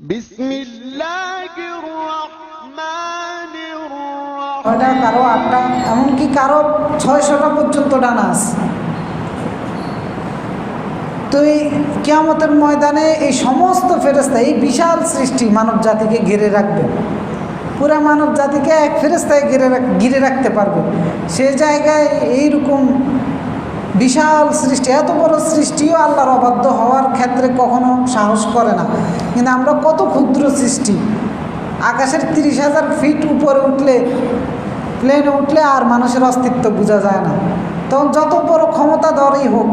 বিসমিল্লাহির রহমানির ছয়টা, রহিম। কারো আটটা, এমনকি কারো 600টা পর্যন্ত ডানা আছে। তো এই কিয়ামতের ময়দানে এই সমস্ত ফেরেশতা, এই বিশাল সৃষ্টি মানব জাতিকে ঘিরে রাখবে। পুরা মানব জাতিকে এক ফেরেশতায় ঘিরে রাখতে পারবে। সে জায়গায় এইরকম বিশাল সৃষ্টি, এত বড় সৃষ্টিও আল্লাহর অবাধ্য হওয়ার ক্ষেত্রে কখনো সাহস করে না। কিন্তু আমরা কত ক্ষুদ্র সৃষ্টি। আকাশের 30,000 ফিট উপরে উঠলে, প্লেনে উঠলে আর মানুষের অস্তিত্ব বোঝা যায় না। তখন যত বড় ক্ষমতাধরই হোক,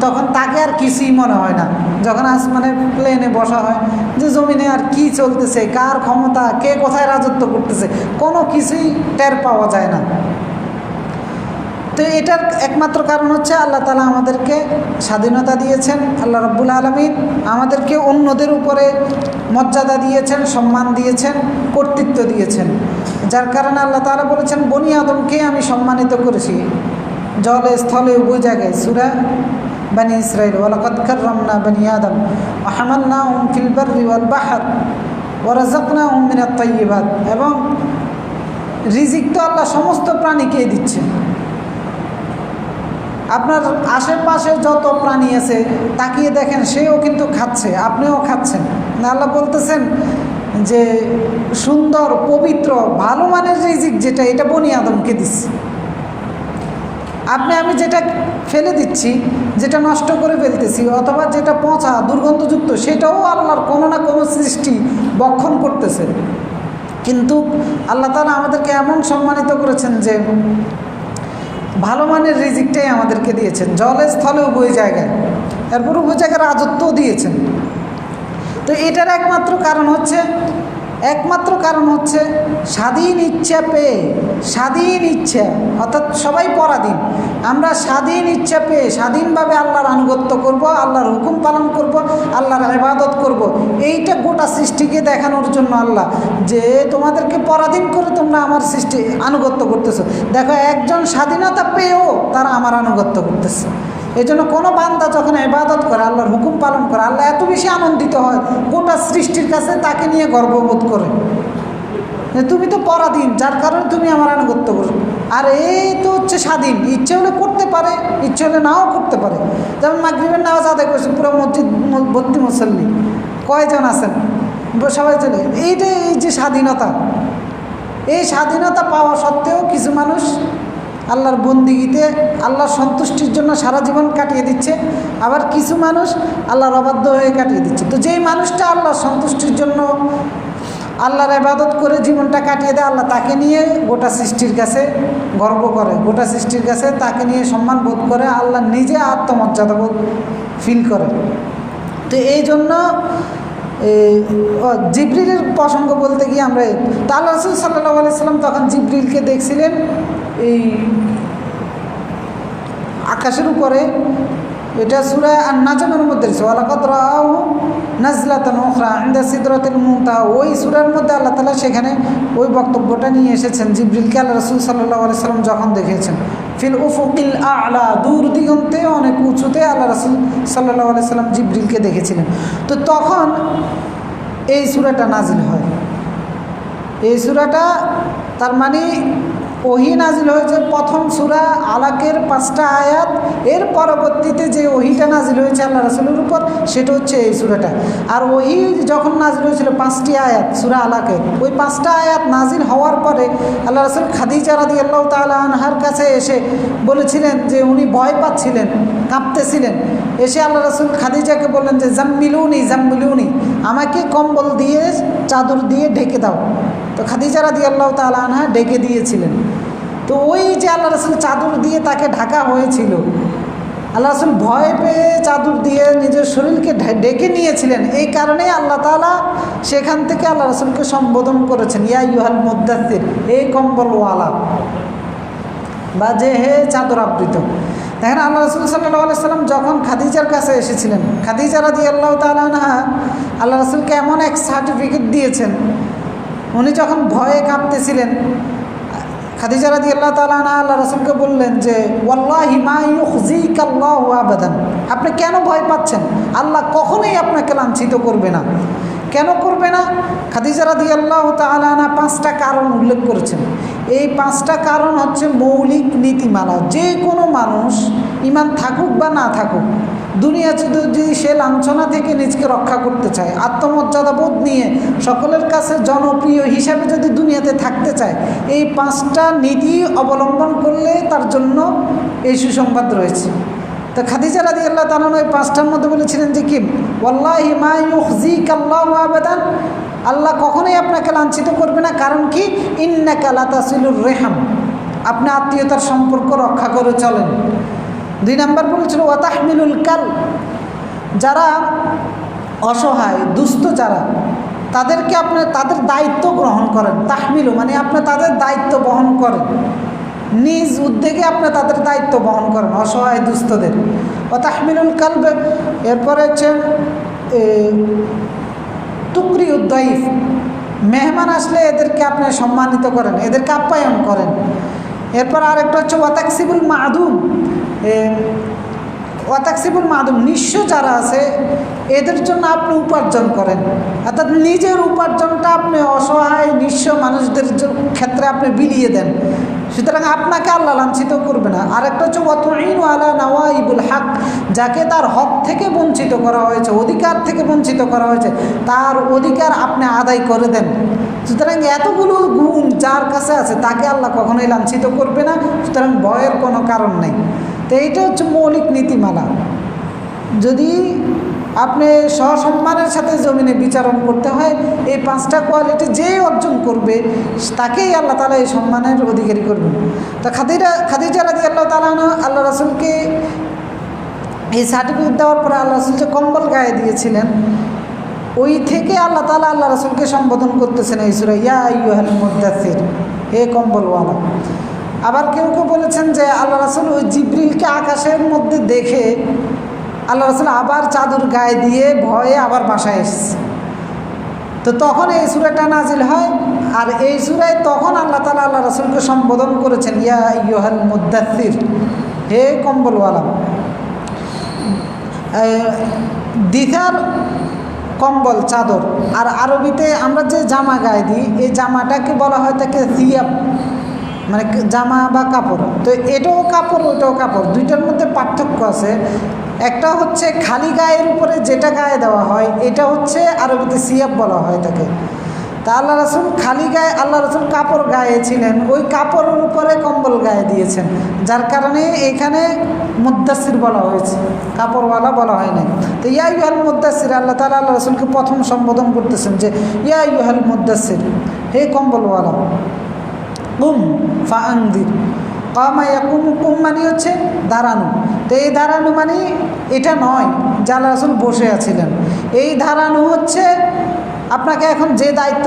তখন তাকে আর কিছুই মনে হয় না। যখন আসমানে প্লেনে বসা হয়, যে জমিনে আর কি চলতেছে, কার ক্ষমতা, কে কোথায় রাজত্ব করতেছে, কোনো কিছুই টের পাওয়া যায় না। তো এটার একমাত্র কারণ হচ্ছে আল্লাহ তাআলা আমাদেরকে স্বাধীনতা দিয়েছেন। আল্লাহ রাব্বুল আলামিন আমাদেরকে অন্যদের উপরে মর্যাদা দিয়েছেন, সম্মান দিয়েছেন, কর্তৃত্ব দিয়েছেন। যার কারণে আল্লাহ তাআলা বলেছেন, বনি আদমকে আমি সম্মানিত করেছি জলে স্থলে উভয় জায়গায়। সূরা বনি ইসরাঈল, ওয়ালাকাদ কাররামনা বনি আদম ওয়া হামালনাহুম ফিল বাররি ওয়াল বাহর ওয়া রাযাকনাহুম মিনাত তাইয়্যিবাত। এবং রিজিক তো আল্লাহ সমস্ত প্রাণীকেই দিচ্ছেন। আপনার আশেপাশে যত প্রাণী আছে তাকিয়ে দেখেন, সেও কিন্তু খাচ্ছে, আপনিও খাচ্ছেন। আল্লাহ বলতেছেন যে সুন্দর, পবিত্র, ভালো মানের রিজিক যেটা, এটা বনি আদমকে দিচ্ছে। আমি যেটা ফেলে দিচ্ছি, যেটা নষ্ট করে ফেলতেছি, অথবা যেটা পচা দুর্গন্ধযুক্ত, সেটাও আল্লাহর কোনো না কোনো সৃষ্টি বক্ষণ করতেছে। কিন্তু আল্লাহ তাআলা আমাদেরকে এমন সম্মানিত করেছেন যে ভালো মানের রিজিকটাই আমাদেরকে দিয়েছেন, জলে স্থলে উভয় জায়গায়। এরপর উভয় জায়গায় রাজত্বও দিয়েছেন। তো এটার একমাত্র কারণ হচ্ছে স্বাধীন ইচ্ছা পেয়ে, স্বাধীন ইচ্ছা, অর্থাৎ সবাই পরাধীন। আমরা স্বাধীন ইচ্ছা পেয়ে স্বাধীনভাবে আল্লাহর আনুগত্য করব, আল্লাহর হুকুম পালন করব, আল্লাহর ইবাদত করব। এইটা গোটা সৃষ্টিকে দেখানোর জন্য আল্লাহ, যে তোমাদেরকে পরাধীন করে তোমরা আমার সৃষ্টি আনুগত্য করতেছো। দেখো, একজন স্বাধীনতা পেয়েও তারা আমার আনুগত্য করতেছে। এই জন্য কোনো বান্দা যখন ইবাদত করে, আল্লাহর হুকুম পালন করে, আল্লাহ এত বেশি আনন্দিত হয়, গোটা সৃষ্টির কাছে তাকে নিয়ে গর্ববোধ করে যে তুমি তো পরাধীন, যার কারণে তুমি আমার আনুগত্য করো। আর এই তো হচ্ছে স্বাধীন, ইচ্ছে হলে করতে পারে, ইচ্ছে হলে নাও করতে পারে। যেমন মাগরিবের নামাজ আদায় করছে পুরো মসজিদ ভর্তি মুসল্লি, কয়জন আছেন? সবাই চলে। এই যে স্বাধীনতা, এই স্বাধীনতা পাওয়া সত্ত্বেও কিছু মানুষ আল্লাহর বন্দিগিতে, আল্লাহর সন্তুষ্টির জন্য সারা জীবন কাটিয়ে দিচ্ছে। আবার কিছু মানুষ আল্লাহর অবাধ্য হয়ে কাটিয়ে দিচ্ছে। তো যেই মানুষটা আল্লাহর সন্তুষ্টির জন্য আল্লাহর ইবাদত করে জীবনটা কাটিয়ে দেয়, আল্লাহ তাকে নিয়ে গোটা সৃষ্টির কাছে গর্ব করে, গোটা সৃষ্টির কাছে তাকে নিয়ে সম্মান বোধ করে, আল্লাহ নিজে আত্মমর্যাদা বোধ ফিল করে। তো এই জন্য জিবরিলের প্রসঙ্গ বলতে গিয়ে আমরা, তো আল্লাহ রাসূল সাল্লাল্লাহু আলাইহি সাল্লাম তখন জিবরিলকে দেখছিলেন এই আকাশের উপরে। এটা সূরা আন-নাজমের মধ্যে রয়েছে, ওয়ালাকাদ রাআহু নাজলাতান উখরা ইনদা সিদরাতিল মুনতাহা। ওই সূরার মধ্যে আল্লাহ তাআলা সেখানে ওই বক্তব্যটা নিয়ে এসেছেন। জিবরিলকে আল্লাহ রাসূল সাল্লাল্লাহু আলাইহি সাল্লাম যখন দেখেছেন ফিল উফুকিল আ'লা, দূর দিগন্তে অনেক উঁচুতে আল্লাহ রাসূল সাল্লাল্লাহু আলাইহি সাল্লাম জিবরিলকে দেখেছিলেন। তো তখন এই সূরাটা নাজিল হয়। এই সূরাটা তার মানে ওহী নাজিল হয়েছে প্রথম সূরা আলাকের 5টা আয়াত। এর পরবর্তীতে যে ওহীটা নাজিল হয়েছে আল্লাহ রাসূলের উপর, সেটা হচ্ছে এই সূরাটা। আর ওহী যখন নাজিল হয়েছিল 5টি আয়াত সূরা আলাকের, ওই 5টা আয়াত নাজিল হওয়ার পরে আল্লাহ রাসূল খাদিজা রাদিয়াল্লাহু তাআলা আনহার কাছে এসে বলেছিলেন যে উনি ভয় পাচ্ছিলেন, কাঁপতেছিলেন। এসে আল্লাহ রাসূল খাদিজাকে বললেন যে জাম্মিলুনি জাম্মিলুনি, আমাকে কম্বল দিয়ে, চাদর দিয়ে ঢেকে দাও। তো খাদিজা রাদিয়াল্লাহু তাআলা আনহা ঢেকে দিয়েছিলেন। তো ওই যে আল্লাহ রাসূল চাদর দিয়ে তাকে ঢাকা হয়েছিল, আল্লাহ রাসূল ভয় পেয়ে চাদর দিয়ে নিজের শরীরকে ঢেকে নিয়েছিলেন। এই কারণেই আল্লাহ তাআলা সেখান থেকে আল্লাহ রাসূলকে সম্বোধন করেছেন ইয়া আইয়ুহাল মুদ্দাথির, এই কম্বলওয়ালা, বা যে হে চাদর আবৃত। দেখেন আল্লাহ রাসূল সাল্লাল্লাহু আলাইহি সাল্লাম যখন খাদিজার কাছে এসেছিলেন, খাদিজা রাদিয়াল্লাহু তাআলা আনহা আল্লাহ রাসূলকে এমন এক সার্টিফিকেট দিয়েছেন, উনি যখন ভয়ে কাঁপতেছিলেন, খাদিজা রাদিয়াল্লাহু তাআলা আনহা আল্লাহ রাসূলকে বললেন যে ওয়াল্লাহি মা ইউখজিকাল্লাহু আবাদান, আপনি কেন ভয় পাচ্ছেন? আল্লাহ কখনোই আপনাকে লাঞ্ছিত করবে না। কেন করবে না? খাদিজা রাদিয়াল্লাহু তাআলা আনহা 5টা কারণ উল্লেখ করেছেন। এই 5টা কারণ হচ্ছে মৌলিক নীতিমালা। যে কোনো মানুষ ঈমান থাকুক বা না থাকুক, দুনিয়াতে যদি সে লাঞ্ছনা থেকে নিজকে রক্ষা করতে চায়, আত্মমর্যাদা বোধ নিয়ে সকলের কাছে জনপ্রিয় হিসাবে যদি দুনিয়াতে থাকতে চায়, এই 5টা নীতি অবলম্বন করলে তার জন্য এই সুসংবাদ রয়েছে। তো খাদিজা রাদিয়াল্লাহু তাআলা ওই 5টার মধ্যে বলেছিলেন যে কি, ওয়াল্লাহি মা ইউখজিকাল্লাহু আবাদান, আল্লাহ কখনোই আপনাকে লাঞ্ছিত করবে না। কারণ কি, ইন্নাকা লাতাসিলুর রেহাম, আপনি আত্মীয়তার সম্পর্ক রক্ষা করে চলেন। 2 নম্বর বলেছিল ওয়া তাহমিলুল কাল, যারা অসহায় দুস্থ যারা, তাদেরকে আপনি তাদের দায়িত্ব গ্রহণ করেন। তাহমিলু মানে আপনি তাদের দায়িত্ব বহন করেন, নিজ উদ্যোগে আপনি তাদের দায়িত্ব বহন করেন অসহায় দুস্থদের। ওয়া তাহমিলুল কালব, এরপরে হচ্ছে তুকরিউদ দাইফ, মেহমান আসলে এদেরকে আপনি সম্মানিত করেন, এদেরকে আপ্যায়ন করেন। এরপর আরেকটা হচ্ছে ওয়াতাকসিবুল মাদুম, ওয়াতাকসিবুল মাদুম, নিঃস্ব যারা আছে এদের জন্য আপনি উপার্জন করেন, অর্থাৎ নিজের উপার্জনটা আপনি অসহায় নিঃস্ব মানুষদের ক্ষেত্রে আপনি বিলিয়ে দেন। সুতরাং আপনাকে আল্লাহ লাঞ্ছিত করবে না। আরেকটা হচ্ছে ওয়াতুইনু আলা নাওয়াইবুল হক, যাকে তার হক থেকে বঞ্চিত করা হয়েছে, অধিকার থেকে বঞ্চিত করা হয়েছে, তার অধিকার আপনি আদায় করে দেন। সুতরাং এতগুলো গুণ যার কাছে আছে তাকে আল্লাহ কখনোই লাঞ্ছিত করবে না। সুতরাং ভয়ের কোনো কারণ নেই। তো এইটা হচ্ছে মৌলিক নীতিমালা। যদি আপনি সসম্মানের সাথে জমিনে বিচারণ করতে হয়, এই 5টা কোয়ালিটি যে অর্জন করবে তাকেই আল্লাহ তাআলা এই সম্মানের অধিকারী করবেন। তো খাদিজা রাদিয়াল্লাহু তাআলা আল্লাহ রাসূলকে এই সার্টিফিকেট দেওয়ার পরে আল্লাহ রাসূল যে কম্বল গায়ে দিয়েছিলেন, ওই থেকে আল্লাহ তাআলা আল্লাহ রাসূলকে সম্বোধন করতেছেন এই সূরা ইয়া আইয়ুহাল মুদ্দাসসির, হে কম্বলওয়ালা। আবার কেউ কেউ বলেছেন যে আল্লাহ রাসূল ওই জিবরিলকে আকাশের মধ্যে দেখে আল্লাহ রাসূল আবার চাদর গায়ে দিয়ে ভয়ে আবার বাসায় এসেছে। তো তখন এই সূরাটা নাজিল হয়। আর এই সূরায় তখন আল্লাহ তাআলা আল্লাহ রাসূলকে সম্বোধন করেছেন ইয়া আইয়ুহাল মুদ্দাসসির, হে কম্বলওয়ালা। দিথার কম্বল, চাদর। আর আরবিতে আমরা যে জামা গায়ে দিই, এই জামাটাকে বলা হয় তাকে সিয়াব, মানে জামা বা কাপড়। তো এটাও কাপড়, ওইটাও কাপড়, দুইটার মধ্যে পার্থক্য আছে। একটা হচ্ছে খালি গায়ের উপরে যেটা গায়ে দেওয়া হয়, এটা হচ্ছে আরবিতে সিয়াব বলা হয় তাকে। তা আল্লাহ রাসূল খালি গায়ে, আল্লাহ রাসূল কাপড় গায়ে ছিলেন, ওই কাপড়ের উপরে কম্বল গায়ে দিয়েছেন, যার কারণে এখানে মুদ্দাসসির বলা হয়েছে, কাপড়ওয়ালা বলা হয় নাই। তো ইয়া আইয়ুহাল মুদ্দাসসির, আল্লাহ তাআলা আল্লাহ রাসূলকে প্রথম সম্বোধন করতেছেন যে ইয়া আইয়ুহাল মুদ্দাসসির, হে কম্বলওয়ালা। কুম ফাআনদির, কামা ইয়াকুম, কুম মানে হচ্ছে দাঁড়ানো। তো এই দাঁড়ানো মানে এটা নয় যে আল্লাহ রাসূল বসে আছিলেন, এই দাঁড়ানো হচ্ছে আপনাকে এখন যে দায়িত্ব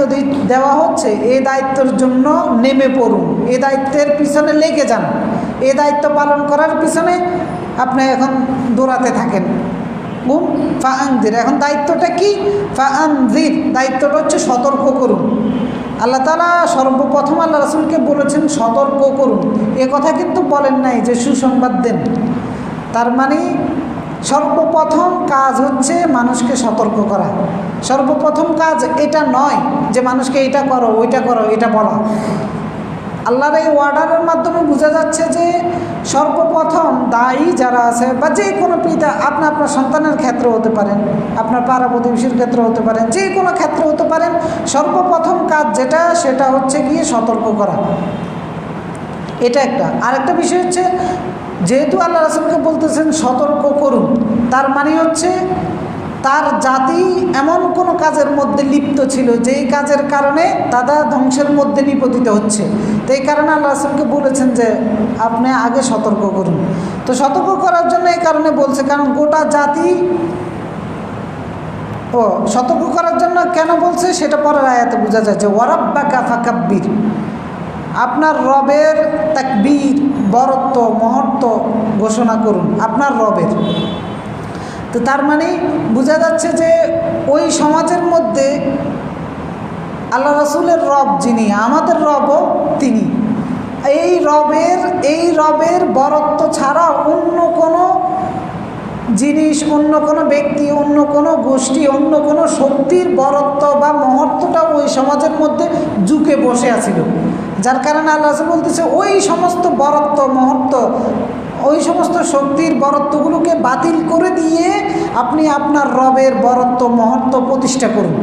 দেওয়া হচ্ছে এই দায়িত্বের জন্য নেমে পড়ুন, এই দায়িত্বের পিছনে লেগে যান, এই দায়িত্ব পালন করার পিছনে আপনি এখন দৌড়াতে থাকেন। কুম ফাআনদির, এখন দায়িত্বটা কি? ফাআনদির, দায়িত্বটা হচ্ছে সতর্ক করুন। আল্লাহ তাআলা সর্বপ্রথম আল্লাহ রাসূলকে বলেছেন সতর্ক করুন, এ কথা কিন্তু বলেন নাই যে সুসংবাদ দেন। তার মানে সর্বপ্রথম কাজ হচ্ছে মানুষকে সতর্ক করা। সর্বপ্রথম কাজ এটা নয় যে মানুষকে এইটা করো ওইটা করো এটা বলা। আল্লাহর এই অর্ডারের মাধ্যমে বোঝা যাচ্ছে যে সর্বপ্রথম দায়ী যারা আছে বা যে কোনো পিতা, আপনার সন্তানের ক্ষেত্রে হতে পারেন, আপনার পাড়া প্রতিবেশীর ক্ষেত্রে হতে পারেন, যে কোনো ক্ষেত্রে হতে পারেন, সর্বপ্রথম কাজ যেটা সেটা হচ্ছে গিয়ে সতর্ক করা। এটা একটা। আরেকটা বিষয় হচ্ছে, যেহেতু আল্লাহ রাসূলকে বলতেছেন সতর্ক করুন, তার মানে হচ্ছে তার জাতি এমন কোনো কাজের মধ্যে লিপ্ত ছিল যেই কাজের কারণে তারা ধ্বংসের মধ্যে নিপতিত হচ্ছে। তো এই কারণে আল্লাহ রাসূলকে বলেছেন যে আপনি আগে সতর্ক করুন। তো সতর্ক করার জন্য এই কারণে বলছে, কারণ গোটা জাতি সতর্ক করার জন্য কেন বলছে সেটা পরের আয়াতে বোঝা যায় যে ওয়ারাব্বাকা ফাকাব্বির, আপনার রবের তাকবীর, বরত্ব, মহত্ব ঘোষণা করুন আপনার রবের। তো তার মানে বোঝা যাচ্ছে যে ওই সমাজের মধ্যে আল্লাহ রাসূলের রব যিনি, আমাদের রবও তিনি। এই রবের বরত্ব ছাড়া অন্য কোনো জিনিস, অন্য কোনো ব্যক্তি, অন্য কোনো গোষ্ঠী, অন্য কোনো শক্তির বরত্ব বা মহত্বটা ওই সমাজের মধ্যে ঝুঁকে বসে আছিল, যার কারণে আল্লাহ রাসূল বলতেছে ওই সমস্ত বরত্ব মহত্ব, ওই সমস্ত শক্তির বরত্বগুলোকে বাতিল করে দিয়ে আপনি আপনার রবের বরত্ব মহত্ব প্রতিষ্ঠা করুন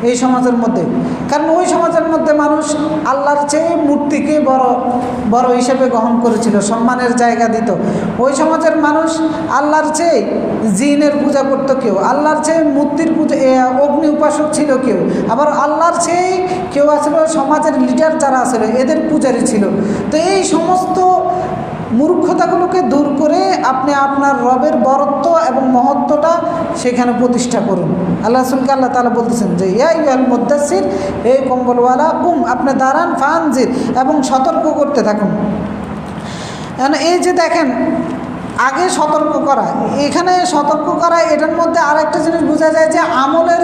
এই সমাজের মধ্যে। কারণ ওই সমাজের মধ্যে মানুষ আল্লাহর চেয়ে মূর্তিকে বড় বড় হিসেবে গ্রহণ করেছিল, সম্মানের জায়গা দিত। ওই সমাজের মানুষ আল্লাহর চেয়ে জিনের পূজা করত কেউ, আল্লাহর চেয়ে মূর্তির পূজা অগ্নি উপাসক ছিল কেউ, আবার আল্লাহর চেয়ে কেউ আসলে সমাজের লিডার যারা আসলে এদের পূজারী ছিল। তো এই সমস্ত মূর্খতাগুলোকে দূর করে আপনি আপনার রবের বরত্ব এবং মহত্বটা সেখানে প্রতিষ্ঠা করুন। আল্লাহ রাসূলকে আল্লাহ তাআলা বলতেছেন যে ইয়া আইয়ুহাল মুদ্দাসসির, হে কম্বলওয়ালা, আপনি দাঁড়ান, ফানজির, এবং সতর্ক করতে থাকুন। এখন এই যে দেখেন আগে সতর্ক করা, এখানে সতর্ক করা, এটার মধ্যে আরেকটা জিনিস বোঝা যায় যে আমলের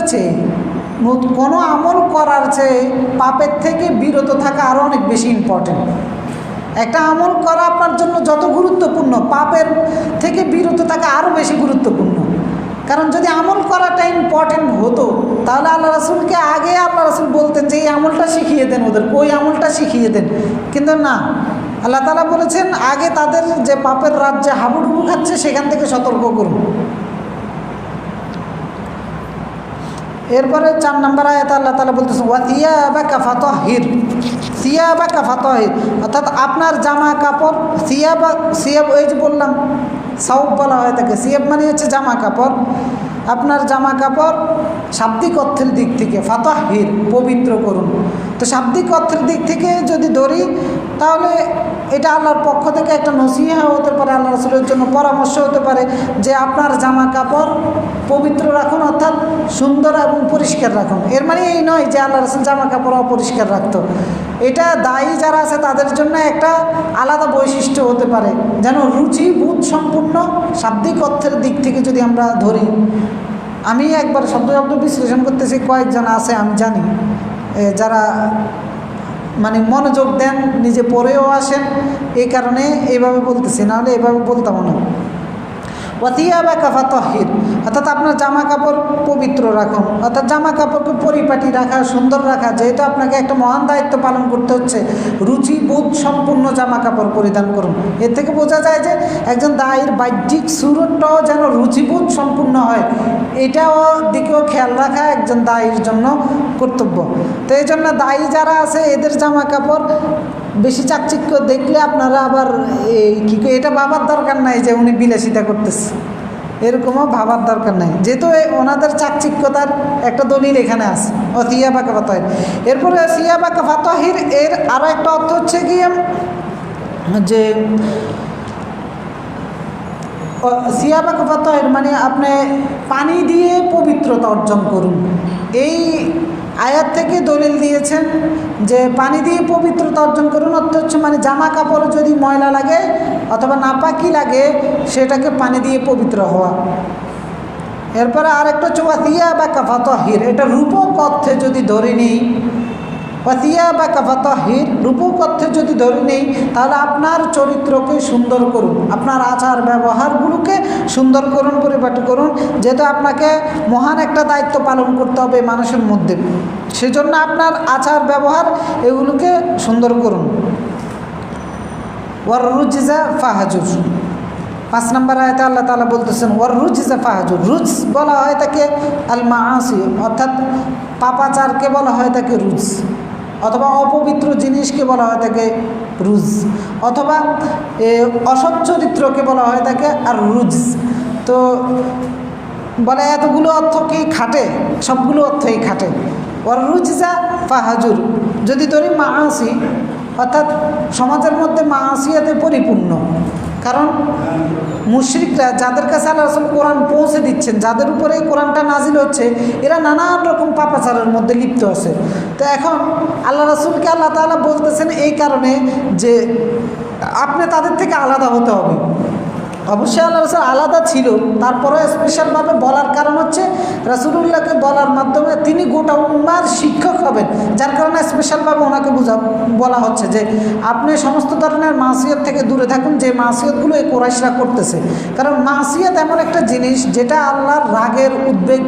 চেয়ে কোনো আমল করার চেয়ে পাপের থেকে বিরত থাকা আরও অনেক বেশি ইম্পর্টেন্ট। একটা আমল করা আপনার জন্য যত গুরুত্বপূর্ণ, পাপের থেকে বিরত থাকা আরও বেশি গুরুত্বপূর্ণ। কারণ যদি আমল করাটা ইম্পর্টেন্ট হতো তাহলে আল্লাহ রাসূলকে আগে আল্লাহ রাসূল বলতেন যে এই আমলটা শিখিয়ে দেন ওদের, ওই আমলটা শিখিয়ে দেন। কিন্তু না, আল্লাহ তাআলা বলেছেন আগে তাদের যে পাপের রাজ্যে হাবুডুবু খাচ্ছে সেখান থেকে সতর্ক করুন। এরপরে 4 নম্বর আয়াতে আল্লাহ তাআলা বলতেছেন ওয়া সিয়াবাকা ফাতাহির, সিয়াবাকা ফাতাহির, অর্থাৎ আপনার জামা কাপড়, সিয়াব ওই যে বললাম সাউব বলা হয় তাকে, সিয়াব মানে হচ্ছে জামা কাপড়, আপনার জামা কাপড় শাব্দিক অর্থের দিক থেকে ফাতাহির, পবিত্র করুন। তো শাব্দিক অর্থের দিক থেকে যদি ধরি তাহলে এটা আল্লাহর পক্ষ থেকে একটা নসিহা হতে পারে, আল্লাহ রাসূলের জন্য পরামর্শ হতে পারে যে আপনার জামা কাপড় পবিত্র রাখুন, অর্থাৎ সুন্দর এবং পরিষ্কার রাখুন। এর মানে এই নয় যে আল্লাহ রাসূল জামা কাপড় অপরিষ্কার রাখতো। এটা দায়ী যারা আছে তাদের জন্য একটা আলাদা বৈশিষ্ট্য হতে পারে, যেন রুচি বোধ সম্পূর্ণ শাব্দিক অর্থের দিক থেকে যদি আমরা ধরি। আমি একবার শব্দ বিশ্লেষণ করতেছি, কয়েকজন আছে আমি জানি যারা মানে মনোযোগ দেন, নিজে পড়েও আসেন, এই কারণে এইভাবে বলতেছি, নাহলে এইভাবে বলতাম না। ওয়াতিয়াবাকা ফাতাহির, অর্থাৎ আপনার জামা কাপড় পবিত্র রাখুন, অর্থাৎ জামা কাপড়কে পরিপাটি রাখা, সুন্দর রাখা, যেহেতু আপনাকে একটা মহান দায়িত্ব পালন করতে হচ্ছে, রুচিবোধ সম্পূর্ণ জামা কাপড় পরিধান করুন। এর থেকে বোঝা যায় যে একজন দায়ীর বাহ্যিক সুরটাও যেন রুচিবোধ সম্পূর্ণ হয়, এটাও দিকেও খেয়াল রাখা একজন দায়ীর জন্য কর্তব্য। তো এই জন্য দায়ী যারা আছে এদের জামা কাপড় বেশি চাকচিক্য দেখলে আপনারা আবার কী এটা ভাবার দরকার নাই যে উনি বিলাসিতা করতেছে, এরকমও ভাবার দরকার নাই, যেহেতু ওনাদের চাকচিক্যতার একটা দলিল এখানে আছে। ও সিয়াবাকা ফাতাহির, এরপরে সিয়াবাকা ফাতাহির এর আরও একটা অর্থ হচ্ছে কি যে সিয়াবাকা ফাতাহির মানে আপনি পানি দিয়ে পবিত্রতা অর্জন করুন। এই আয়াত থেকে দলিল দিয়েছেন যে পানি দিয়ে পবিত্রতা অর্জন করুন, অর্থ হচ্ছে মানে জামা কাপড় যদি ময়লা লাগে অথবা নাপাকি লাগে সেটাকে পানি দিয়ে পবিত্র হওয়া। এরপরে আরেকটা হচ্ছে ওয়াতিয়াবাকা ফাতাহির, এটা রূপক অর্থে যদি ধরে নিই, ওয়াতিয়াবাকা ফাতাহির রূপক অর্থে যদি ধরে নিই তাহলে আপনার চরিত্রকে সুন্দর করুন, আপনার আচার ব্যবহারগুলোকে সুন্দর করুন, পরিপাটি করুন, যেহেতু আপনাকে মহান একটা দায়িত্ব পালন করতে হবে মানুষের মধ্যে, সেজন্য আপনার আচার ব্যবহার এগুলোকে সুন্দর করুন। ওয়ার রুজা ফাহাজুর, 5 নম্বর আয়াতে আল্লাহ তাআলা বলতেছেন ওয়ার রুজা ফাহাজুর, রুজ বলা হয় তাকে আল মাআসি, অর্থাৎ পাপাচারকে বলা হয় তাকে রুজ, অথবা অপবিত্র জিনিসকে বলা হয় তাকে রুজ, অথবা অসৎ চরিত্রকে বলা হয় তাকে আর রুজ। তো বলে এতগুলো অর্থ কি খাটে, সবগুলো অর্থই খাটে। ওর রুজা ফাহাজুর যদি ধরি মাআসি, অর্থাৎ সমাজের মধ্যে মাআসিয়াতে পরিপূর্ণ, কারণ মুশরিকরা যাদের কাছে আল্লাহ রাসূল কোরআন পৌঁছে দিচ্ছেন, যাদের উপরে কোরআনটা নাজিল হচ্ছে, এরা নানান রকম পাপাচারের মধ্যে লিপ্ত আছে। তো এখন আল্লাহ রাসূলকে আল্লাহ তাআলা বলতেছেন এই কারণে যে আপনি তাদের থেকে আলাদা হতে হবে, অবশ্যই আল্লাহ রসুল আলাদা ছিল, তারপরে স্পেশালভাবে বলার কারণ হচ্ছে রাসূলুল্লাহকে বলার মাধ্যমে তিনি গোটা উম্মার শিক্ষক হবেন, যার কারণে স্পেশালভাবে ওনাকে বলা হচ্ছে যে আপনি সমস্ত ধরনের মাসিয়ত থেকে দূরে থাকুন, যে মাসিয়তগুলো এই কুরাইশরা করতেছে। কারণ মাসিয়ত এমন একটা জিনিস যেটা আল্লাহর রাগের উদ্বেগ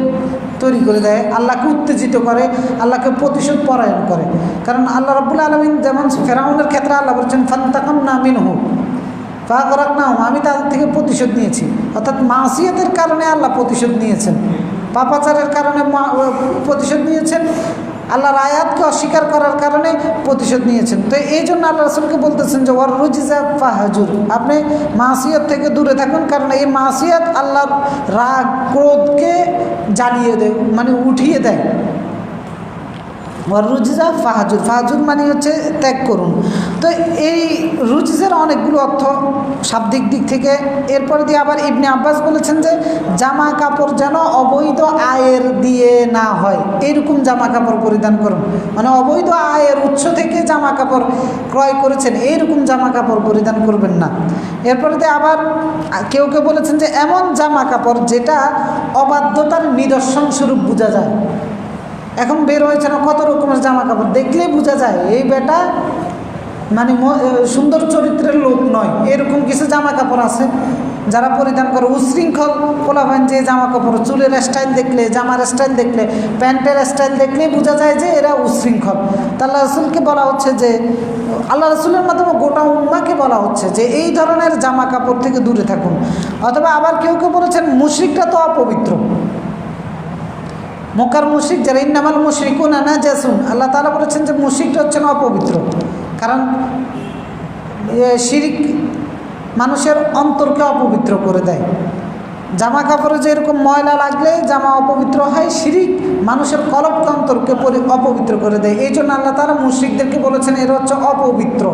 তৈরি করে দেয়, আল্লাহকে উত্তেজিত করে, আল্লাহকে প্রতিশোধ পরায়ণ করে। কারণ আল্লাহ রাব্বুল আলামিন যেমন ফেরাউনের ক্ষেত্রে আল্লাহ বলছেন ফান্তাকামনা মিনহু ফাগরাকনাহুম, আমি তাদের থেকে প্রতিশোধ নিয়েছি। অর্থাৎ মাসিয়তের কারণে আল্লাহ প্রতিশোধ নিয়েছেন, পাপাচারের কারণে প্রতিশোধ নিয়েছেন, আল্লাহর আয়াতকে অস্বীকার করার কারণে প্রতিশোধ নিয়েছেন। তো এই জন্য আল্লাহ রাসূলকে বলতেছেন যে ওয়ার রুজিজা ফাহাজুর, আপনি মাসিয়ত থেকে দূরে থাকুন, কারণ এই মাসিয়ত আল্লাহর রাগ ক্রোধকে জ্বালিয়ে দেয়, মানে উঠিয়ে দেয়। রুজিজা ফাহাজুর, ফাহাজুর মানে হচ্ছে ত্যাগ করুন। তো এই রুজিজের অনেকগুলো অর্থ শাব্দিক দিক থেকে। এরপর দিয়ে আবার ইবনে আব্বাস বলেছেন যে জামা কাপড় যেন অবৈধ আয়ের দিয়ে না হয়, এইরকম জামা কাপড় পরিধান করুন, মানে অবৈধ আয়ের উৎস থেকে জামা কাপড় ক্রয় করেছেন এইরকম জামা কাপড় পরিধান করবেন না। এরপরে দিয়ে আবার কেউ কেউ বলেছেন যে এমন জামা কাপড় যেটা অবাধ্যতার নিদর্শন স্বরূপ বোঝা যায়। এখন বের হয়েছে না কত রকমের জামা কাপড়, দেখলেই বোঝা যায় এই বেটা মানে সুন্দর চরিত্রের লোক নয়, এরকম কিছু জামা কাপড় আছে যারা পরিধান করে। উশৃঙ্খল পোলাপান যে জামা কাপড়, চুলের স্টাইল দেখলে, জামার স্টাইল দেখলে, প্যান্টের স্টাইল দেখলেই বোঝা যায় যে এরা উশৃঙ্খল। তা আল্লাহ রসুলকে বলা হচ্ছে যে আল্লাহ রসুলের মাধ্যমে গোটা উম্মাকে বলা হচ্ছে যে এই ধরনের জামা কাপড় থেকে দূরে থাকুন। অথবা আবার কেউ কেউ বলেছেন মুশরিকরা তো অপবিত্র, মক্কার মুশরিক যারা ইন্নামাল মুশরিকুনা নাজাসুন, আল্লাহ তাআলা বলেছেন যে মুশরিকটা হচ্ছে না অপবিত্র, কারণ শিরিক মানুষের অন্তরকে অপবিত্র করে দেয়। জামা কাপড়ে যেরকম ময়লা লাগলে জামা অপবিত্র হয়, শিরিক মানুষের কলবকে অন্তরকে অপবিত্র করে দেয়। এই জন্য আল্লাহ তাআলা মুশরিকদেরকে বলেছেন এরা হচ্ছে অপবিত্র,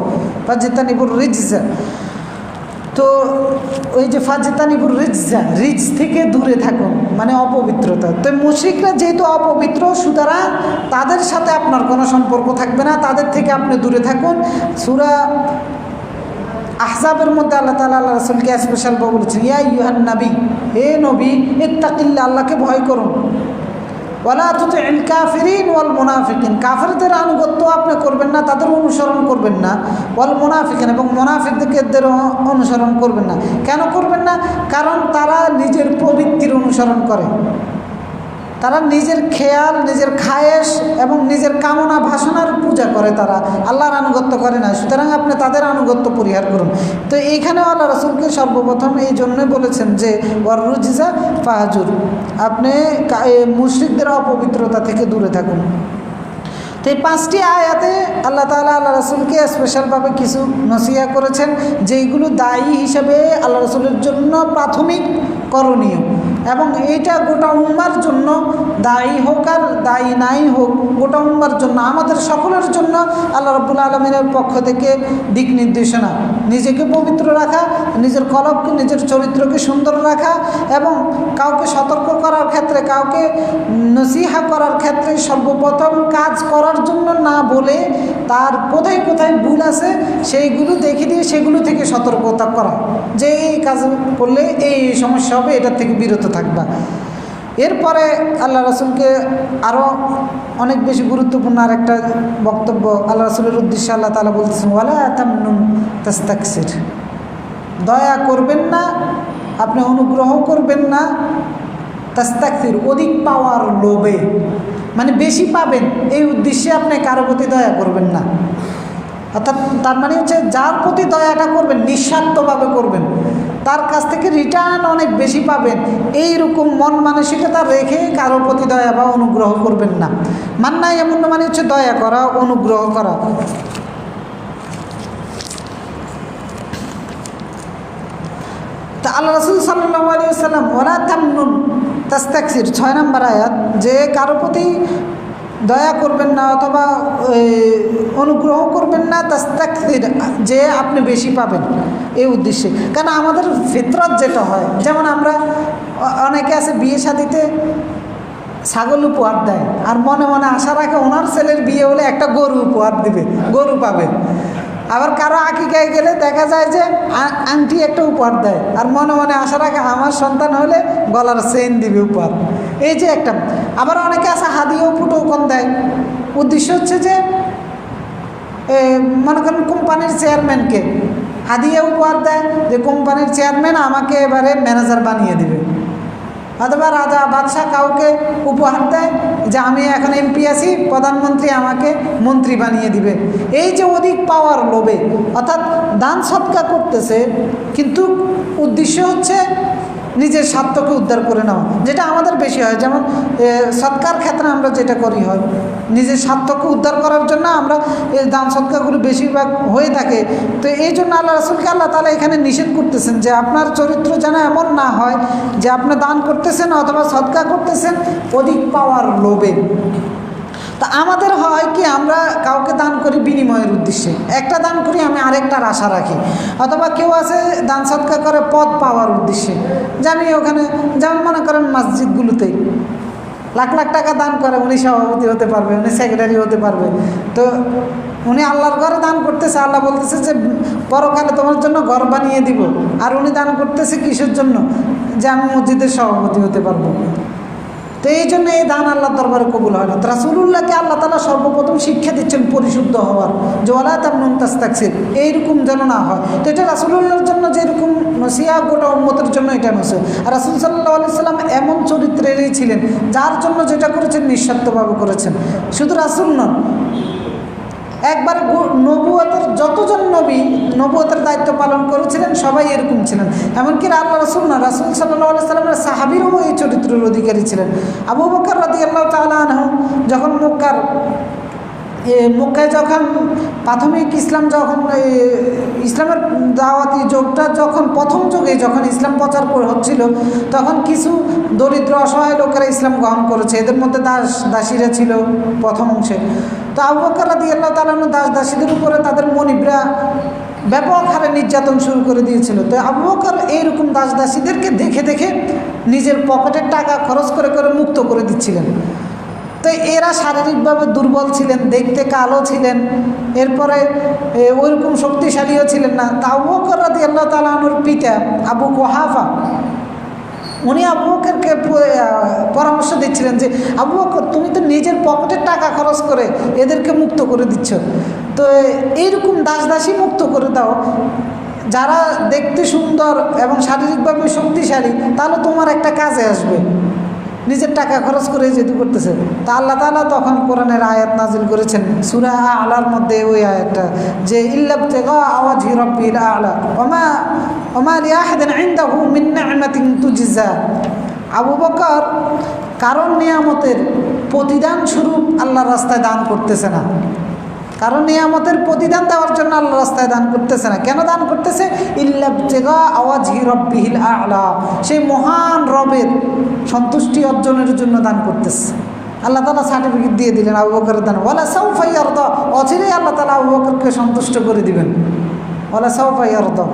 ফাজতানিবুর রিজজা। তো ওই যে ফাজতানিবুর রিজজা, রিজ থেকে দূরে থাকুন মানে অপবিত্রতা। তো মুশরিকরা যেহেতু অপবিত্র, সুতরাং তাদের সাথে আপনার কোনো সম্পর্ক থাকবে না, তাদের থেকে আপনি দূরে থাকুন। সূরা আহজাবের মধ্যে আল্লাহ তাআলা আল্লাহ রাসূলকে স্পেশাল বলেছেন ইয়া আইয়ুহান নবী, হে নবী ইত্তাকিল্লাহ, আল্লাহকে ভয় করুন। ওয়ালা তুতিল কাফিরিন ওয়াল মুনাফিকিন, কাফেরদের আনুগত্য আপনি করবেন না, তাদের অনুসরণ করবেন না। ওয়াল মুনাফিকিন, এবং মুনাফিকদের অনুসরণ করবেন না। কেন করবেন না? কারণ তারা নিজের প্রবৃত্তির অনুসরণ করে, তারা নিজের খেয়াল, নিজের খায়েশ এবং নিজের কামনা বাসনার পূজা করে, তারা আল্লাহর আনুগত্য করে না। সুতরাং আপনি তাদের আনুগত্য পরিহার করুন। তো এইখানেও আল্লাহ রাসূলকে সর্বপ্রথম এই জন্যই বলেছেন যে ওয়ার রুজিজা ফাহাজুর, আপনি মুশরিকদের অপবিত্রতা থেকে দূরে থাকুন। তো এই 5টি আয়াতে আল্লাহ তাআলা আল্লাহ রাসূলকে স্পেশালভাবে কিছু নসিহা করেছেন, যেইগুলো দায়ী হিসেবে আল্লাহ রাসূলের জন্য প্রাথমিক করণীয়, এবং এইটা গোটা উম্মার জন্য, দায়ী হোক আর দায়ী নাই হোক, গোটা উম্মার জন্য, আমাদের সকলের জন্য আল্লাহ রাব্বুল আলামিনের পক্ষ থেকে দিক নির্দেশনা। নিজেকে পবিত্র রাখা, নিজের কলবকে, নিজের চরিত্রকে সুন্দর রাখা, এবং কাউকে সতর্ক করার ক্ষেত্রে, কাউকে নসিহা করার ক্ষেত্রে সর্বপ্রথম কাজ করার জন্য না বলে তার কোথায় কোথায় ভুল আছে সেইগুলো দেখে দিয়ে সেগুলো থেকে সতর্কতা করা, যে এই কাজ করলে এই সমস্যা হবে, এটার থেকে বিরত থাকবা। এরপরে আল্লাহ রাসূলকে আরও অনেক বেশি গুরুত্বপূর্ণ আরেকটা বক্তব্য আল্লাহ রাসূলের উদ্দেশ্যে আল্লাহ তাআলা বলতেছেন ওয়ালা তামনুন তাস্তাকসির, দয়া করবেন না, আপনি অনুগ্রহ করবেন না, তাস্তাকসির অধিক পাওয়ার লোভে, মানে বেশি পাবেন এই উদ্দেশ্যে আপনি কারো প্রতি দয়া করবেন না। অর্থাৎ তার মানে হচ্ছে যার প্রতি দয়াটা করবেন নিঃস্বার্থভাবে করবেন, তার কাছ থেকে রিটার্ন অনেক বেশি পাবেন, এইরকম মন মানসিকতা রেখে কারো প্রতি দয়া বা অনুগ্রহ করবেন না। মান্না এমন মানে হচ্ছে দয়া করা, অনুগ্রহ করা। তা আল্লাহ রাসূল সাল্লাল্লাহু আলাইহি ওয়াসাল্লাম ওয়ালা তামনুন তাস্তাকসির 6 নম্বর আয়াত, যে কারো প্রতি দয়া করবেন না অথবা অনুগ্রহ করবেন না, তাস্তাকসির যে আপনি বেশি পাবেন এই উদ্দেশ্যে। কারণ আমাদের ফিতরত যেটা হয়, যেমন আমরা অনেকে আছে বিয়ে শাদিতে ছাগল উপহার দেয়, আর মনে মনে আশা রাখে ওনার ছেলের বিয়ে হলে একটা গরু উপহার দিবে, গরু পাবে। আবার কারো আকিকায় গেলে দেখা যায় যে আংটি একটা উপহার দেয়, আর মনে মনে আশা রাখে আমার সন্তান হলে গলার চেইন দিবে উপহার। এই যে একটা। আবার অনেকে আছে হাদিয়াও ফুটোকন দেয়। উদ্দেশ্য হচ্ছে যে মনে করেন কোম্পানির চেয়ারম্যানকে হাদিয়া উপহার দেয় যে কোম্পানির চেয়ারম্যান আমাকে এবারে ম্যানেজার বানিয়ে দিবে, অথবা রাজা বাদশাহ কাউকে উপহার দেয় যে আমি এখন এমপি আছি, প্রধানমন্ত্রী আমাকে মন্ত্রী বানিয়ে দিবে। এই যে অধিক পাওয়ার লোভে অর্থাৎ দান সৎকার করতেছে, কিন্তু উদ্দেশ্য হচ্ছে নিজের স্বার্থকে উদ্ধার করে নেওয়া, যেটা আমাদের বেশি হয়। যেমন সৎকার ক্ষেত্রে আমরা যেটা করি হয় নিজের স্বার্থকে উদ্ধার করার জন্য আমরা এই দান সৎকারগুলো বেশিরভাগ হয়ে থাকে। তো এই জন্য আল্লাহ রাসূলকে আল্লাহ তাআলা এখানে নিষেধ করতেছেন যে আপনার চরিত্র যেন এমন না হয় যে আপনি দান করতেছেন অথবা সৎকার করতেছেন অধিক পাওয়ার লোভে। তা আমাদের হয় কি, আমরা কাউকে দান করি বিনিময়ের উদ্দেশ্যে, একটা দান করি আমি আরেকটার আশা রাখি, অথবা কেউ আছে দান সৎকার করে পদ পাওয়ার উদ্দেশ্যে, যে আমি ওখানে যেমন মনে করেন মসজিদগুলোতেই লাখ লাখ টাকা দান করে, উনি সভাপতি হতে পারবে, উনি সেক্রেটারি হতে পারবে। তো উনি আল্লাহর ঘরে দান করতেছে, আল্লাহ বলতেছে যে পরকালে তোমার জন্য ঘর বানিয়ে দিব, আর উনি দান করতেছে কিসের জন্য, যে আমি মসজিদের সভাপতি হতে পারবো। তো এই জন্য এই দান আল্লাহর দরবারে কবুল হয় না। তো রাসূলুল্লাহকে আল্লাহ তাআলা সর্বপ্রথম শিক্ষা দিচ্ছেন পরিশুদ্ধ হওয়ার, যে ওয়ালা তামনুন তাস্তাকসির, এইরকম যেন না হয়। তো এটা রাসূলুল্লাহর জন্য যেরকম নসিহা, গোটা উম্মতের জন্য এটা নসিহা। আর রাসূল সাল্লাল্লাহু আলাইহি সাল্লাম এমন চরিত্রেরই ছিলেন যার জন্য যেটা করেছেন নিঃস্বার্থভাবে করেছেন। শুধু রাসূল নন, একবার নবুয়তের যতজন নবী নবুয়তের দায়িত্ব পালন করেছিলেন সবাই এরকম ছিলেন। এমনকি আল্লাহ রাসূল না, রাসূল সাল্লাল্লাহু আলাইহি সাল্লামের সাহাবীরাও এই চরিত্রের অধিকারী ছিলেন। আবু বকর রাদিয়াল্লাহু তাআলা আনহু যখন মক্কায় যখন প্রাথমিক ইসলাম, যখন ইসলামের দাওয়াতি যুগটা যখন প্রথম যুগে যখন ইসলাম প্রচার হচ্ছিল, তখন কিছু দরিদ্র অসহায় লোকেরা ইসলাম গ্রহণ করেছে। এদের মধ্যে দাসীরা ছিল প্রথম অংশে। তো আবু বকর রাদিয়াল্লাহু তাআলা দাসীদের উপরে তাদের মনিবরা ব্যাপক হারে নির্যাতন শুরু করে দিয়েছিল। তো আবু বকর এইরকম দাসীদেরকে দেখে দেখে নিজের পকেটের টাকা খরচ করে করে মুক্ত করে দিচ্ছিলেন। তো এরা শারীরিকভাবে দুর্বল ছিলেন, দেখতে কালো ছিলেন, এরপরে ওইরকম শক্তিশালীও ছিলেন না। তা আবু বকর রাদিয়াল্লাহু তাআলা আনহুর পিতা আবু কুহাফা, উনি আবু বকরকে পরামর্শ দিচ্ছিলেন যে আবু বকর তুমি তো নিজের পকেটের টাকা খরচ করে এদেরকে মুক্ত করে দিচ্ছ, তো এইরকম দাসী মুক্ত করে দাও যারা দেখতে সুন্দর এবং শারীরিকভাবে শক্তিশালী, তাহলে তোমার একটা কাজে আসবে। নিজের টাকা খরচ করে যেহেতু করতেছে। তা আল্লাহ তাআলা তখন কোরআনের আয়াত নাজিল করেছেন সূরা আ'লার মধ্যে, ওই আয়াতটা যে ইল্লাবতিগা ওয়াজহি রাব্বিল আ'লা ওমা লিআহাদিন ইনদাহু মিন নি'মাতিন তুজজা। আবু বকর কারণ নিয়ামতের প্রতিদান স্বরূপ আল্লাহর রাস্তায় দান করতেছে না, কারণ নিয়ামতের প্রতিদান দেওয়ার জন্য আল্লাহ রাস্তায় দান করতেছে না। কেন দান করতেছে? ইল্লাবতিগা ওয়াজহি রাব্বিল আ'লা, সেই মহান রবের সন্তুষ্টি অর্জনের জন্য দান করতেছে। আল্লাহ তাআলা সার্টিফিকেট দিয়ে দিলেন আবু বকরের দান, ওয়ালা সাউফা ইয়ারদা, অচিরেই আল্লাহ তাআলা আবু বকরকে সন্তুষ্ট করে দিবেন, ওয়ালা সাউফা ইয়ারদা।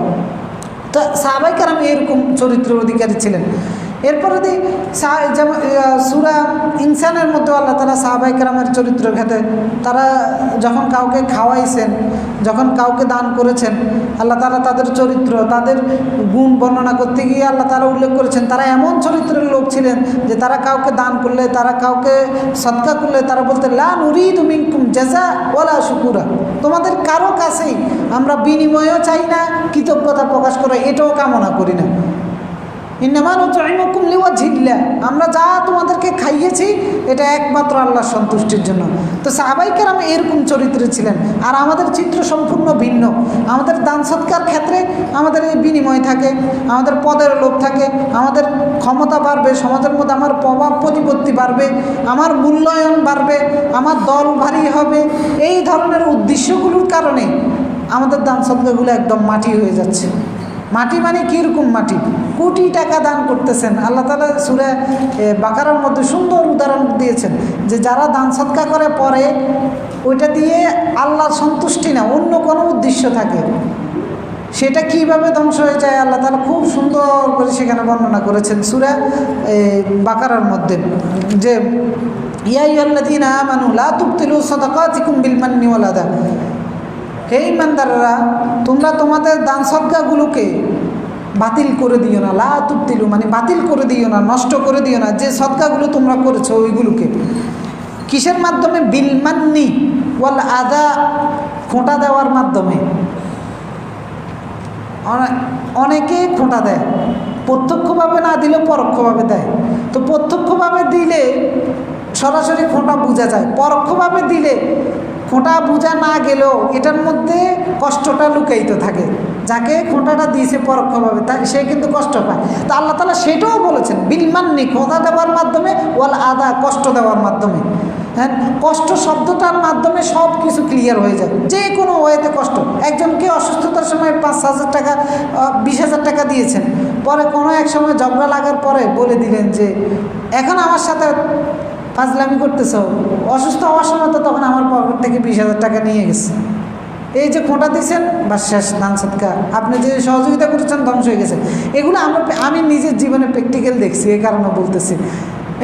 তো সাহাবায়ে কেরাম এরকম চরিত্রের অধিকারী ছিলেন। এরপরে যেমন সূরা ইনসানের মধ্যে আল্লাহ তাআলা সাহাবায়ে কেরামের চরিত্র ক্ষেত্রে তারা যখন কাউকে খাওয়াইছেন, যখন কাউকে দান করেছেন, আল্লাহ তাআলা তাদের চরিত্র, তাদের গুণ বর্ণনা করতে গিয়ে আল্লাহ তাআলা উল্লেখ করেছেন তারা এমন চরিত্রের লোক ছিলেন যে তারা কাউকে দান করলে, তারা কাউকে সদকা করলে তারা বলতেন লা নুরিদু মিনকুম জাযা ওয়ালা শুকুরা, তোমাদের কারো কাছেই আমরা বিনিময়ও চাই না, কৃতজ্ঞতা প্রকাশ করা এটাও কামনা করি না। ইন্নামা নুতঈমুকুম লিওয়াজহিল্লাহ, আমরা যা তোমাদেরকে খাইয়েছি এটা একমাত্র আল্লাহর সন্তুষ্টির জন্য। তো সাহাবায়ে কেরাম এরকম চরিত্রে ছিলেন। আর আমাদের চিত্র সম্পূর্ণ ভিন্ন। আমাদের দান সৎকার ক্ষেত্রে আমাদের এই বিনিময় থাকে, আমাদের পদের লোভ থাকে, আমাদের ক্ষমতা বাড়বে, সমাজের মধ্যে আমার প্রভাব প্রতিপত্তি বাড়বে, আমার মূল্যায়ন বাড়বে, আমার দল ভারী হবে, এই ধরনের উদ্দেশ্যগুলোর কারণে আমাদের দান সৎকারগুলো একদম মাটি হয়ে যাচ্ছে। মাটি মানে কীরকম মাটি? কোটি টাকা দান করতেছেন। আল্লাহ তাআলা সূরা বাকারার মধ্যে সুন্দর উদাহরণ দিয়েছেন যে যারা দান সৎকার করে পরে ওইটা দিয়ে আল্লাহর সন্তুষ্টি না, অন্য কোনো উদ্দেশ্য থাকে, সেটা কিভাবে ধ্বংস হয়ে যায় আল্লাহ তাআলা খুব সুন্দর করে সেখানে বর্ণনা করেছেন সূরা বাকারার মধ্যে, যে ইয়া আইয়ুহাল্লাযীনা আমানু লা তুবতিলু সাদাকাতিকুম বিল মান্নি ওয়াল আযা, হে ইমানদাররা, তোমরা তোমাদের দান সদকাগুলোকে বাতিল করে দিও না। লা তুবতিলু মানে বাতিল করে দিও না, নষ্ট করে দিও না। যে সদকাগুলো তোমরা করেছো ওইগুলোকে কিসের মাধ্যমে? বিল মান্নি ওয়াল আদা, খোঁটা দেওয়ার মাধ্যমে। অনেকে খোঁটা দেয়, প্রত্যক্ষভাবে না দিলেও পরোক্ষভাবে দেয়। তো প্রত্যক্ষভাবে দিলে সরাসরি খোঁটা বোঝা যায়, পরোক্ষভাবে দিলে খোঁটা বোঝা না গেলেও এটার মধ্যে কষ্টটা লুকায়িত থাকে। যাকে খোঁটাটা দিয়েছে পরোক্ষভাবে সে কিন্তু কষ্ট পায়। তো আল্লাহ তাআলা সেটাও বলেছেন, বিলমান্নি খোঁটা দেওয়ার মাধ্যমে, ওয়াল আদা কষ্ট দেওয়ার মাধ্যমে। হ্যাঁ, কষ্ট শব্দটার মাধ্যমে সব কিছু ক্লিয়ার হয়ে যায়, যে কোনো ওয়েতে কষ্ট। একজনকে অসুস্থতার সময় 5,000 টাকা 20,000 টাকা দিয়েছেন, পরে কোনো এক সময় ঝগড়া লাগার পরে বলে দিলেন যে এখন আমার সাথে ফাজলামি করতেছ, অসুস্থ হওয়ার সময় তো তখন আমার পকেট থেকে 20,000 টাকা নিয়ে গেছে। এই যে খোঁটা দিয়েছেন বা শেষ দান সদকা, আপনি যে সহযোগিতা করেছেন ধ্বংস হয়ে গেছে। এগুলো আমি নিজের জীবনে প্র্যাকটিক্যাল দেখছি, এই কারণে বলতেছি।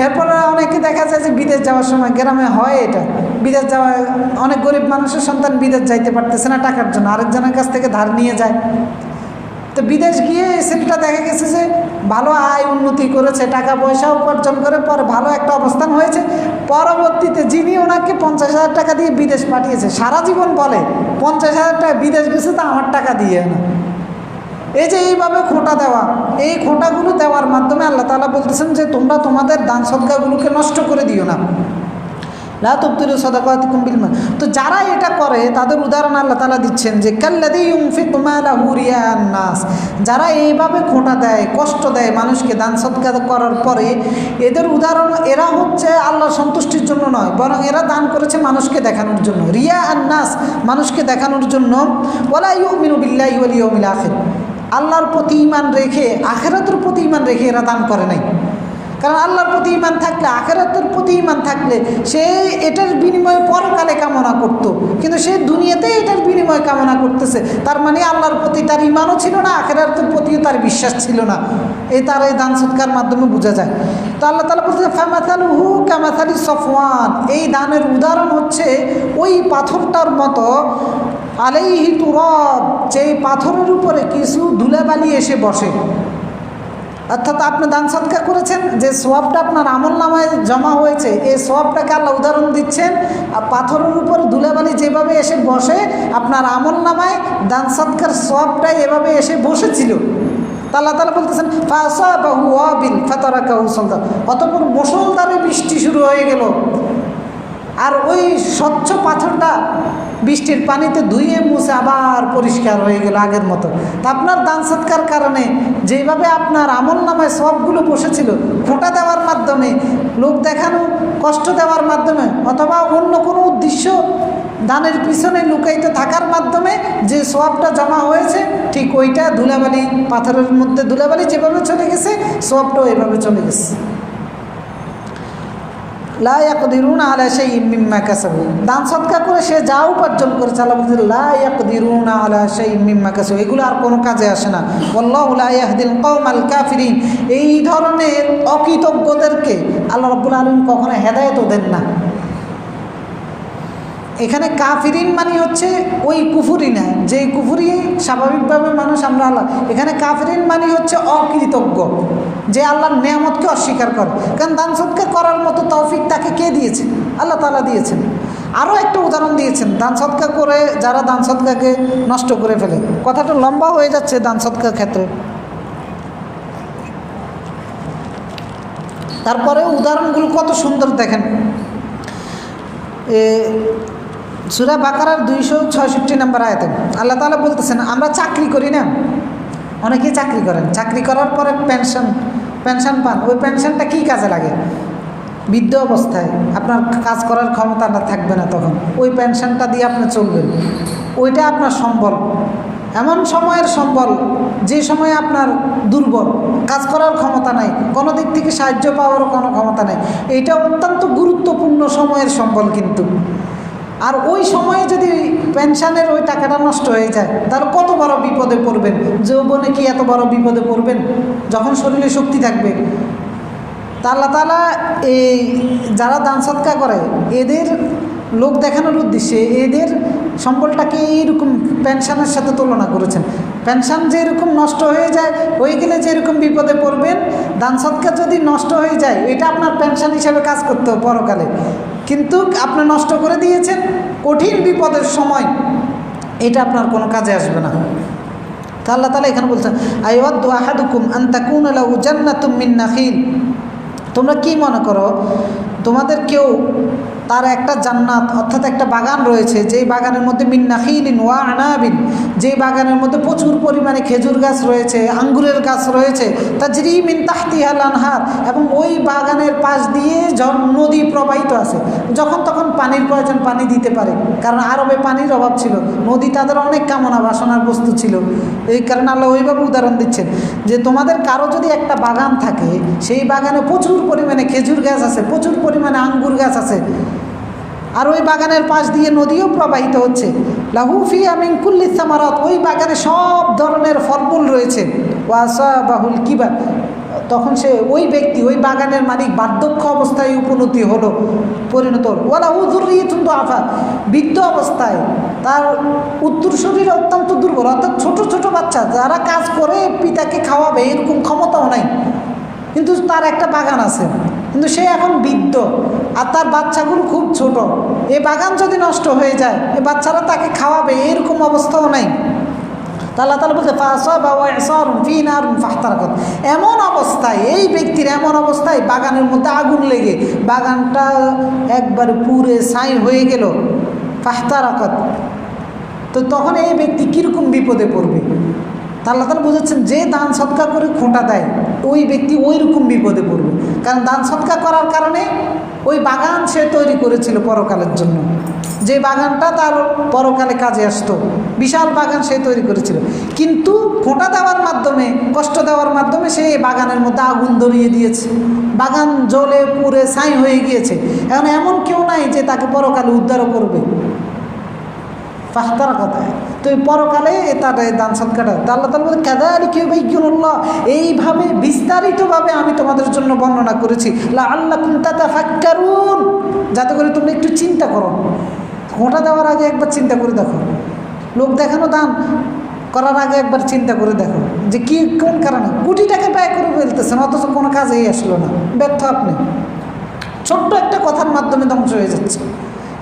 এরপরে অনেকে দেখা যায় যে বিদেশ যাওয়ার সময়, গ্রামে হয় এটা, বিদেশ যাওয়া অনেক গরিব মানুষের সন্তান বিদেশ যাইতে পারতেছে না টাকার জন্য, আরেকজনের কাছ থেকে ধার নিয়ে যায়। তো বিদেশ গিয়ে ছেলেটা দেখা গেছে যে ভালো আয় উন্নতি করেছে, টাকা পয়সা উপার্জন করে পরে ভালো একটা অবস্থান হয়েছে। পরবর্তীতে যিনি ওনাকে 50,000 টাকা দিয়ে বিদেশ পাঠিয়েছে, সারা জীবন বলে 50,000 টাকা বিদেশ গেছে তো আমার টাকা দিয়ে না। এই যে এইভাবে খোঁটা দেওয়া, এই খোঁটাগুলো দেওয়ার মাধ্যমে আল্লাহ তাআলা বলতেছেন যে তোমরা তোমাদের দান সদকাগুলোকে নষ্ট করে দিও না। লা তুবতিলু সাদাকাতিকুম বিল মান। তো যারা এটা করে তাদের উদাহরণ আল্লাহ তাআলা দিচ্ছেন যে কাল্লাযী ইউনফিকু মালাহু রিয়াআন নাস, যারা এইভাবে খোঁটা দেয়, কষ্ট দেয় মানুষকে দান সদকা করার পরে, এদের উদাহরণ এরা হচ্ছে আল্লাহর সন্তুষ্টির জন্য নয়, বরং এরা দান করেছে মানুষকে দেখানোর জন্য। রিয়াআন নাস, মানুষকে দেখানোর জন্য। ওয়ালা ইউমিনু বিল্লাহি ওয়াল ইয়াউমিল আখির, আল্লাহর প্রতি ঈমান রেখে, আখিরাতের প্রতি ঈমান রেখে এরা দান করে নাই। কারণ আল্লাহর প্রতি ঈমান থাকলে, আখিরাতের প্রতি ঈমান থাকলে সে এটার বিনিময়ে পরকালে কামনা করত, কিন্তু সে দুনিয়াতে এটার বিনিময় কামনা করতেছে। তার মানে আল্লাহর প্রতি তার ঈমানও ছিল না, আখিরাতের প্রতিও তার বিশ্বাস ছিল না। তার এই দান সদকার মাধ্যমে বোঝা যায়। তো আল্লাহ তাআলা বলতেছে ফামাসালুহু কামাসালি সফওয়ান, এই দানের উদাহরণ হচ্ছে ওই পাথরটার মতো, আলাইহি তুরাব, যে পাথরের উপরে কিছু ধুলাবালি এসে বসে। অর্থাৎ আপনি দান সদকা করেছেন, যে সওয়াবটা আপনার আমলনামায় জমা হয়েছে, এই সওয়াবটাকে আল্লাহ উদাহরণ দিচ্ছেন। আর পাথরের উপর ধুলাবালি যেভাবে এসে বসে, আপনার আমলনামায় দান সদকার সওয়াবটাই এভাবে এসে বসেছিল। আল্লাহ তাআলা বলতেছেন ফাসাবাহু ওয়াবিল ফাতারাকাহু সালদা, অতঃপর মুষলধারে বৃষ্টি শুরু হয়ে গেল, আর ওই স্বচ্ছ পাথরটা বৃষ্টির পানিতে ধুয়ে মুছে আবার পরিষ্কার হয়ে গেল আগের মতো। তা আপনার দান সদকার কারণে যেভাবে আপনার আমলনামায় সবগুলো বসেছিল, খোঁটা দেওয়ার মাধ্যমে, লোক দেখানো, কষ্ট দেওয়ার মাধ্যমে, অথবা অন্য কোনো উদ্দেশ্য দানের পিছনে লুকাইতে থাকার মাধ্যমে যে সওয়াবটা জমা হয়েছে, ঠিক ওইটা ধুলাবালি, পাথরের মধ্যে ধুলাবালি যেভাবে চলে গেছে, সওয়াবটাও এভাবে চলে গেছে। লা ইয়াকদিরুনা আলা শাইইন মিম্মা কাসাবু, দান সদকা করে সে যা উপার্জন করেছে, আল্লাহ বলছেন লা ইয়াকদিরুনা আলা শাইইন মিম্মা কাসাবু, এগুলো আর কোনো কাজে আসে না। ওয়াল্লাহু লা ইয়াহদিল কওমাল কাফিরিন, এই ধরনের অকৃতজ্ঞদেরকে আল্লাহ রাব্বুল আলামিন কখনো হেদায়েতও দেন না। এখানে কাফিরিন মানে হচ্ছে ওই কুফুরি না, যে কুফুরি স্বাভাবিকভাবে মানুষ আমরা আল্লাহ, এখানে কাফিরিন মানে হচ্ছে অকৃতজ্ঞ, যে আল্লাহর নেয়ামতকে অস্বীকার করে। কারণ দান সদকা করার মতো তৌফিক তাকে কে দিয়েছেন? আল্লাহ তাআলা দিয়েছেন। আরও একটা উদাহরণ দিয়েছেন, দান সদকা করে যারা দান সদকাকে নষ্ট করে ফেলে। কথাটা লম্বা হয়ে যাচ্ছে দান সদকার ক্ষেত্রে। তারপরে উদাহরণগুলো কত সুন্দর দেখেন। সূরা বাকারার 266 নম্বর আয়াতে আল্লাহ তাআলা বলতেছেন, আমরা চাকরি করি না, অনেকেই চাকরি করেন, চাকরি করার পরে পেনশন পান। ওই পেনশনটা কী কাজে লাগে? বৃদ্ধ অবস্থায় আপনার কাজ করার ক্ষমতা না থাকবে না, তখন ওই পেনশনটা দিয়ে আপনি চলবেন। ওইটা আপনার সম্বল, এমন সময়ের সম্বল যে সময়ে আপনার দুর্বল, কাজ করার ক্ষমতা নাই, কোনো দিক থেকে সাহায্য পাওয়ারও কোনো ক্ষমতা নেই। এইটা অত্যন্ত গুরুত্বপূর্ণ সময়ের সম্বল কিন্তু। আর ওই সময়ে যদি পেনশনের ওই টাকাটা নষ্ট হয়ে যায়, তাহলে কত বড় বিপদে পড়বেন। যৌবনে কি এত বড় বিপদে পড়বেন যখন শরীরে শক্তি থাকবে? তা আল্লাহ তাআলা এই যারা দান সদকা করে এদের লোক দেখানোর উদ্দেশ্যে এদের সম্বলটাকে এইরকম পেনশনের সাথে তুলনা করেছেন। পেনশন যেরকম নষ্ট হয়ে যায়, হয়ে গেলে যেরকম বিপদে পড়বেন, দান সদকা যদি নষ্ট হয়ে যায় এটা আপনার পেনশন হিসেবে কাজ করতে হবে পরকালে, কিন্তু আপনি নষ্ট করে দিয়েছেন কঠিন বিপদের সময়, এটা আপনার কোনো কাজে আসবে না। তা আল্লাহ তাআলা এখানে বলছেন আইয়াদু আহাদুকুম আন তাকুনা লাহু জান্নাতুম মিন নাখিল, তোমরা কি মনে করো তোমাদের কেউ তার একটা জান্নাত অর্থাৎ একটা বাগান রয়েছে, যেই বাগানের মধ্যে মিন নাখিলিন ওয়া আনাবিন, যেই বাগানের মধ্যে প্রচুর পরিমাণে খেজুর গাছ রয়েছে, আঙ্গুরের গাছ রয়েছে, তাজরি মিন তাহতিহাল আনহার, এবং ওই বাগানের পাশ দিয়ে নদী প্রবাহিত আছে, যখন তখন পানির প্রয়োজন পানি দিতে পারে, কারণ আরবে পানির অভাব ছিল, নদী তাদের অনেক কামনা বাসনার বস্তু ছিল। এই কারণে আল্লাহ ওইভাবে উদাহরণ দিচ্ছেন যে তোমাদের কারো যদি একটা বাগান থাকে, সেই বাগানে প্রচুর পরিমাণে খেজুর গাছ আছে, প্রচুর পরিমাণে আঙ্গুর গাছ আছে, আর ওই বাগানের পাশ দিয়ে নদীও প্রবাহিত হচ্ছে, লাহু ফিহা মিন কুল্লি সামারাত, ওই বাগানে সব ধরনের ফলমূল রয়েছে, ওয়াসাবাহুল কিবার, তখন সে ওই ব্যক্তি ওই বাগানের মালিক বার্ধক্য অবস্থায় উপনীত হলো, পরিণত হল, ওয়ালাহু যুররিয়াতুন দুআফা, বৃদ্ধ অবস্থায় তার উত্তরসূরিরা অত্যন্ত দুর্বল, অর্থাৎ ছোট ছোট বাচ্চা যারা কাজ করে পিতাকে খাওয়াবে এরকম ক্ষমতাও নাই, কিন্তু তার একটা বাগান আছে, কিন্তু সে এখন বৃদ্ধ আর তার বাচ্চাগুলো খুব ছোট, এই বাগান যদি নষ্ট হয়ে যায় এই বাচ্চারা তাকে খাওয়াবে এরকম অবস্থাও নাই। আল্লাহ তাআলা বলতে এমন অবস্থায় এই ব্যক্তির এমন অবস্থায় বাগানের মধ্যে আগুন লেগে বাগানটা একবার পুরে ছাই হয়ে গেল, ফাহতারাকাত, তো তখন এই ব্যক্তি কীরকম বিপদে পড়বে। আল্লাহ তাআলা বুঝাচ্ছেন যে দান সদকা করে খোঁটা দেয় ওই ব্যক্তি ওই রকম বিপদে পড়বে, কারণ দান সদকা করার কারণে ওই বাগান সে তৈরি করেছিল পরকালের জন্য, যে বাগানটা তার পরকালে কাজে আসতো, বিশাল বাগান সে তৈরি করেছিল, কিন্তু খোঁটা দেওয়ার মাধ্যমে কষ্ট দেওয়ার মাধ্যমে সে বাগানের মধ্যে আগুন ধরিয়ে দিয়েছে, বাগান জ্বলে পুড়ে ছাই হয়ে গিয়েছে, এখন এমন কেউ নাই যে তাকে পরকালে উদ্ধারও করবে, ফাহতারা কথা। তো এই পরকালে তার দান সদকাটা আল্লাহ তাআলা বলেন কাযালিকা ইউবাইয়িনুল্লাহ, এইভাবে বিস্তারিতভাবে আমি তোমাদের জন্য বর্ণনা করেছি, লাআল্লাকুম তাতাফাক্কারুন, যাতে করে তোমরা একটু চিন্তা করো। খোঁটা দেওয়ার আগে একবার চিন্তা করে দেখো, লোক দেখানো দান করার আগে একবার চিন্তা করে দেখো যে কি কোন কারণে কোটি টাকা ব্যয় করে ফেলতেছেন অথচ কোনো কাজেই আসলো না, ব্যর্থ আপনি, ছোট্ট একটা কথার মাধ্যমে ধ্বংস হয়ে যাচ্ছে।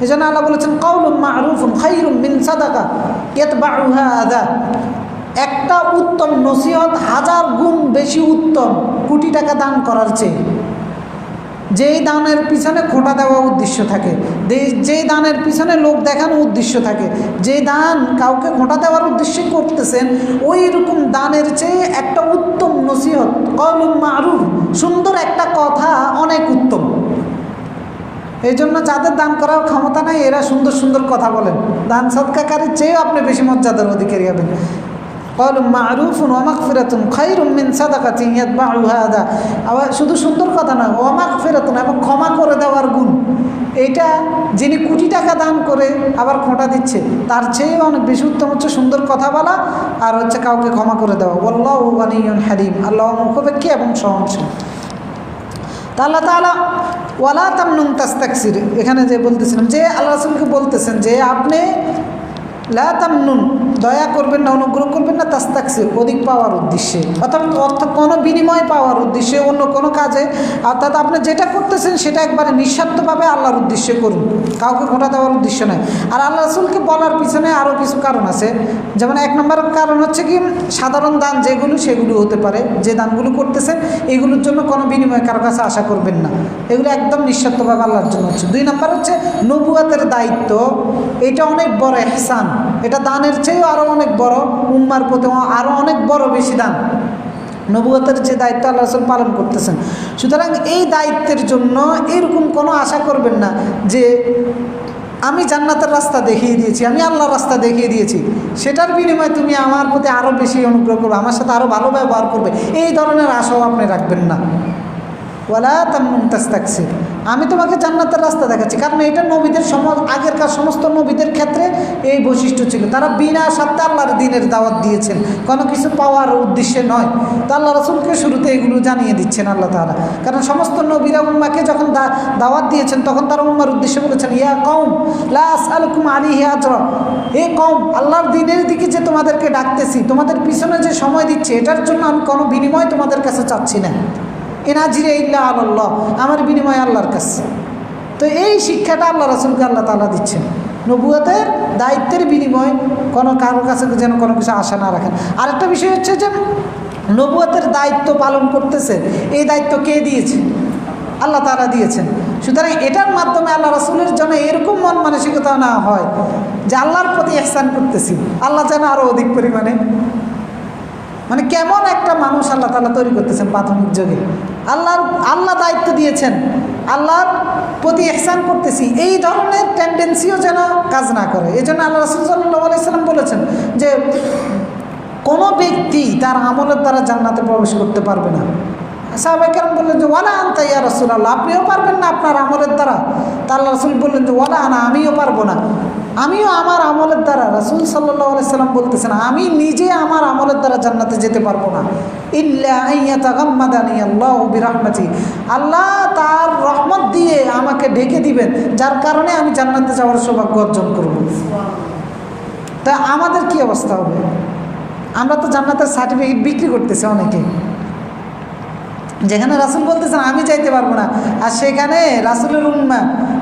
এই জন্য আল্লাহ বলেছেন কাউলুম মা'রুফুন খায়রুম মিন সাদাকা ইয়াতবাউহা আযা, একটা উত্তম নসিহত 1000 গুণ বেশি উত্তম কোটি টাকা দান করার চেয়ে। যেই দানের পিছনে খোঁটা দেওয়া উদ্দেশ্য থাকে, যেই দানের পিছনে লোক দেখানো উদ্দেশ্য থাকে, যে দান কাউকে খোঁটা দেওয়ার উদ্দেশ্যে করতেছেন, ওই রকম দানের চেয়ে একটা উত্তম নসিহত কাউলুম মা'রুফ, সুন্দর একটা কথা অনেক উত্তম। এই জন্য যাদের দান করার ক্ষমতা নাই এরা সুন্দর সুন্দর কথা বলেন, দান সদকাকারীর চেয়েও আপনি বেশি মর্যাদার অধিকারী হবেন। কাউলুম মা'রুফুন ওয়া মাগফিরাতুন খায়রুম মিন সাদাকাতিন ইয়াতবাউহা আযা, আবার শুধু সুন্দর কথা নয়, ওয়া মাগফিরাতুন, এবং ক্ষমা করে দেওয়ার গুণ, এইটা যিনি কোটি টাকা দান করে আবার খোঁটা দিচ্ছে তার চেয়ে অনেক বেশি উত্তম হচ্ছে সুন্দর কথা বলা আর হচ্ছে কাউকে ক্ষমা করে দেওয়া। ওয়াল্লাহু গানিয়্যুন হালিম, আল্লাহ মুখাপেক্ষী এবং সহনশীল। তা আল্লাহ তাআলা ওয়ালা তামনুন তাস্তাকসির, এখানে যে বলতেছিলাম যে আল্লাহ রাসূলকে বলতেছেন যে আপনি লা তামনুন, দয়া করবেন না, অনুগ্রহ করবেন না, তাস্তাকসির, অধিক পাওয়ার উদ্দেশ্যে, অর্থাৎ কোনো বিনিময় পাওয়ার উদ্দেশ্যে অন্য কোনো কাজে, অর্থাৎ আপনি যেটা করতেছেন সেটা একবারে নিঃস্বার্থভাবে আল্লাহর উদ্দেশ্যে করুন, কাউকে খোঁটা দেওয়ার উদ্দেশ্য নয়। আর আল্লাহ রাসূলকে বলার পিছনে আরও কিছু কারণ আছে, যেমন 1 নম্বর কারণ হচ্ছে কি সাধারণ দান যেগুলো সেগুলো হতে পারে, যে দানগুলো করতেছেন এগুলোর জন্য কোনো বিনিময় কারো কাছে আশা করবেন না, এগুলো একদম নিঃস্বার্থভাবে আল্লাহর জন্য হচ্ছে। 2 নম্বর হচ্ছে নবুয়তের দায়িত্ব, এটা অনেক বড় ইহসান, এটা দানের চেয়েও আরও অনেক বড়, উম্মার প্রতি আরও অনেক বড় বেশি দান, নবুয়তের যে দায়িত্ব আল্লাহ রাসূল পালন করতেছেন। সুতরাং এই দায়িত্বের জন্য এরকম কোনো আশা করবেন না যে আমি জান্নাতের রাস্তা দেখিয়ে দিয়েছি, আমি আল্লাহর রাস্তা দেখিয়ে দিয়েছি, সেটার বিনিময়ে তুমি আমার প্রতি আরও বেশি অনুগ্রহ করবে, আমার সাথে আরও ভালো ব্যবহার করবে, এই ধরনের আশাও আপনি রাখবেন না। ওয়ালা তামনুন তাস্তাকসির, আমি তোমাকে জান্নাতের রাস্তা দেখাচ্ছি। কারণ এটা নবীদের আগেরকার সমস্ত নবীদের ক্ষেত্রে এই বৈশিষ্ট্য ছিল, তারা বিনা স্বার্থে আল্লাহর দ্বীনের দাওয়াত দিয়েছেন, কোনো কিছু পাওয়ার উদ্দেশ্যে নয়। তো আল্লাহ রাসূলকে শুরুতে এগুলো জানিয়ে দিচ্ছেন আল্লাহ তাআলা। কারণ সমস্ত নবীরা উম্মাকে যখন দাওয়াত দিয়েছেন তখন তারা উম্মার উদ্দেশ্যে বলেছেন, ইয়া কওম লা আসআলুকুম আলাইহি আজরা, হে কওম, আল্লাহর দ্বীনের দিকে যে তোমাদেরকে ডাকতেছি, তোমাদের পিছনে যে সময় দিচ্ছে, এটার জন্য আমি কোনো বিনিময় তোমাদের কাছে চাচ্ছি না। ইন আজরিয়া ইল্লা আলাল্লাহ, আমার বিনিময় আল্লাহর কাছে। তো এই শিক্ষাটা আল্লাহ রাসূলকে আল্লাহ তাআলা দিচ্ছেন, নবুয়তের দায়িত্বের বিনিময় কারোর কাছে যেন কোনো কিছু আশা না রাখেন। আরেকটা বিষয় হচ্ছে যে নবুয়তের দায়িত্ব পালন করতেছে, এই দায়িত্ব কে দিয়েছে? আল্লাহ তাআলা দিয়েছেন। সুতরাং এটার মাধ্যমে আল্লাহ রাসূলের জন্য এরকম মন মানসিকতা না হয় যে আল্লাহর প্রতি ইহসান করতেছি, আল্লাহ যেন আরও অধিক পরিমাণে, মানে কেমন একটা মানুষ আল্লাহ তাআলা তৈরি করতেছেন প্রাথমিক যুগে। আল্লাহ দায়িত্ব দিয়েছেন, আল্লাহর প্রতি ইহসান করতেছি, এই ধরনের টেন্ডেন্সিও যেন কাজ না করে। এই জন্য আল্লাহ রাসূল সাল্লাল্লাহু আলাইহি সাল্লাম বলেছেন যে কোনো ব্যক্তি তার আমলের দ্বারা জান্নাতে প্রবেশ করতে পারবে না। সাহাবায়ে কেরাম বললেন যে ওয়ালা আনতা ইয়া রাসূলুল্লাহ, আপনিও পারবেন না আপনার আমলের দ্বারা? তা আল্লাহ রাসূল বললেন যে ওয়ালা আনা, আমিও পারবো না, আমিও আমার আমলের দ্বারা। রাসূল সাল্লাল্লাহু আলাইহি সাল্লাম বলতেছেন, আমি নিজে আমার আমলের দ্বারা জান্নাতে যেতে পারবো না। ইল্লা আইয়াতাগাম্মাদানি আল্লাহু বিরাহমাতি, আল্লাহ তার রহমত দিয়ে আমাকে ঢেকে দিবেন, যার কারণে আমি জান্নাতে যাওয়ার সৌভাগ্য অর্জন করব। তা আমাদের কি অবস্থা হবে? আমরা তো জান্নাতের সার্টিফিকেট বিক্রি করতেছি অনেকে, যেখানে রাসূল বলতেছেন আমি যাইতে পারবো না, আর সেখানে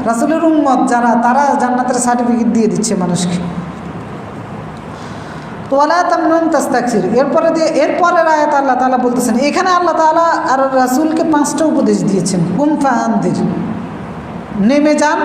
রাসূলের উম্মত যারা, তারা জান্নাতের সার্টিফিকেট দিয়ে দিচ্ছে মানুষকে। তো ওয়ালা তামনুন তাস্তাকসির, এরপরের আয়াত আল্লাহ তাআলা বলতেছেন, এখানে আল্লাহ তাআলা আর রাসূলকে 5টা উপদেশ দিয়েছেন। কুম ফাআনদির, নেমে যান,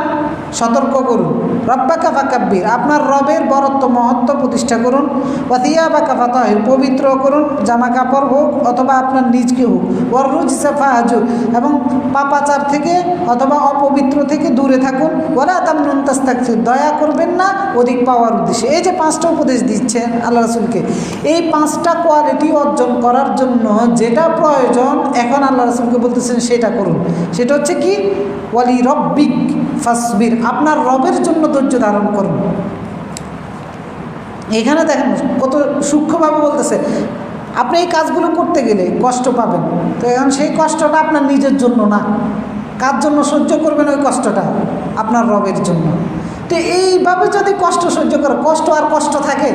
সতর্ক করুন। রব্বাকা ফাকাব্বির, আপনার রবের বরত্ব মহত্ব প্রতিষ্ঠা করুন। ওয়াথিয়াবাকা ফাতাহির, পবিত্র করুন, জামা কাপড় হোক অথবা আপনার নিজকে হোক। ওয়াররুজসা ফাহজুর, এবং পাপাচার থেকে অথবা অপবিত্র থেকে দূরে থাকুন। ওয়ালা তামনুন তাস্তাকসির, দয়া করবেন না অধিক পাওয়ার উদ্দেশ্যে। এই যে 5টা উপদেশ দিচ্ছেন আল্লাহ রাসূলকে, এই 5টা কোয়ালিটি অর্জন করার জন্য যেটা প্রয়োজন এখন আল্লাহ রাসূলকে বলতেছেন সেটা করুন। সেটা হচ্ছে কি? ওয়ালি রব্বিক ফাসবির, আপনার রবের জন্য ধৈর্য ধারণ করুন। এখানে দেখেন কত সূক্ষ্মভাবে বলতেছে, আপনি এই কাজগুলো করতে গেলে কষ্ট পাবেন, তো এখন সেই কষ্টটা আপনার নিজের জন্য না, কার জন্য সহ্য করবেন ওই কষ্টটা? আপনার রবের জন্য। তো এইভাবে যদি কষ্ট সহ্য করে, কষ্ট আর কষ্ট থাকে।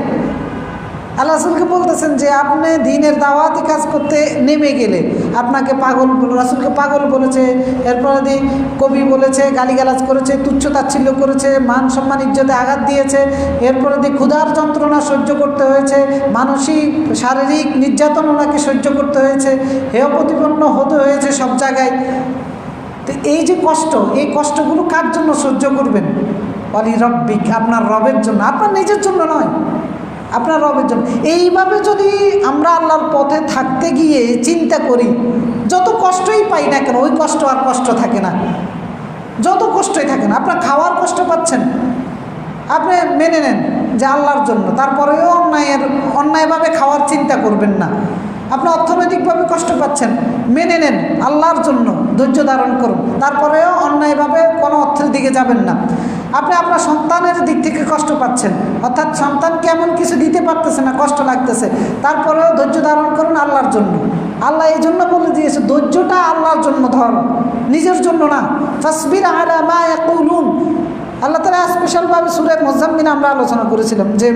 আল্লাহ রাসূলকে বলতেছেন যে আপনি দ্বীনের দাওয়াতি কাজ করতে নেমে গেলে আপনাকে পাগল, রাসূলকে পাগল বলেছে, এরপরে কবি বলেছে, গালিগালাজ করেছে, তুচ্ছ তাচ্ছিল্য করেছে, মান সম্মান ইজ্জতে আঘাত দিয়েছে, এরপরে ক্ষুধার যন্ত্রণা সহ্য করতে হয়েছে, মানসিক শারীরিক নির্যাতন ওনাকে সহ্য করতে হয়েছে, হেয় প্রতিপন্ন হতে হয়েছে সব জায়গায়। তো এই যে কষ্ট, এই কষ্টগুলো কার জন্য সহ্য করবেন? ওয়ালি রব্বিক, আপনার রবের জন্য, আপনার নিজের জন্য নয়, আপনার রবের জন্য। এইভাবে যদি আমরা আল্লাহর পথে থাকতে গিয়ে চিন্তা করি, যত কষ্টই পাই না কেন ওই কষ্ট আর কষ্ট থাকে না, যত কষ্টই থাকে না। আপনার খাওয়ার কষ্ট পাচ্ছেন, আপনি মেনে নেন যে আল্লাহর জন্য, তারপরেও অন্যায়ভাবে খাওয়ার চিন্তা করবেন না। আপনি অর্থনৈতিকভাবে কষ্ট পাচ্ছেন, মেনে নেন আল্লাহর জন্য, ধৈর্য ধারণ করুন, তারপরেও অন্যায়ভাবে কোনো অর্থের দিকে যাবেন না। আপনি আপনার সন্তানের দিক থেকে কষ্ট পাচ্ছেন, অর্থাৎ সন্তানকে এমন কিছু দিতে পারতেছে না, কষ্ট লাগতেছে, তারপরেও ধৈর্য ধারণ করুন আল্লাহর জন্য। আল্লাহ এই জন্য বলে দিয়েছে ধৈর্যটা আল্লাহর জন্য ধর, নিজের জন্য না। ফাসবির আলা মা ইয়াকুলুন, আল্লাহ তাআলা স্পেশালভাবে সূরা মুযাম্মিল আমরা আলোচনা করেছিলাম যে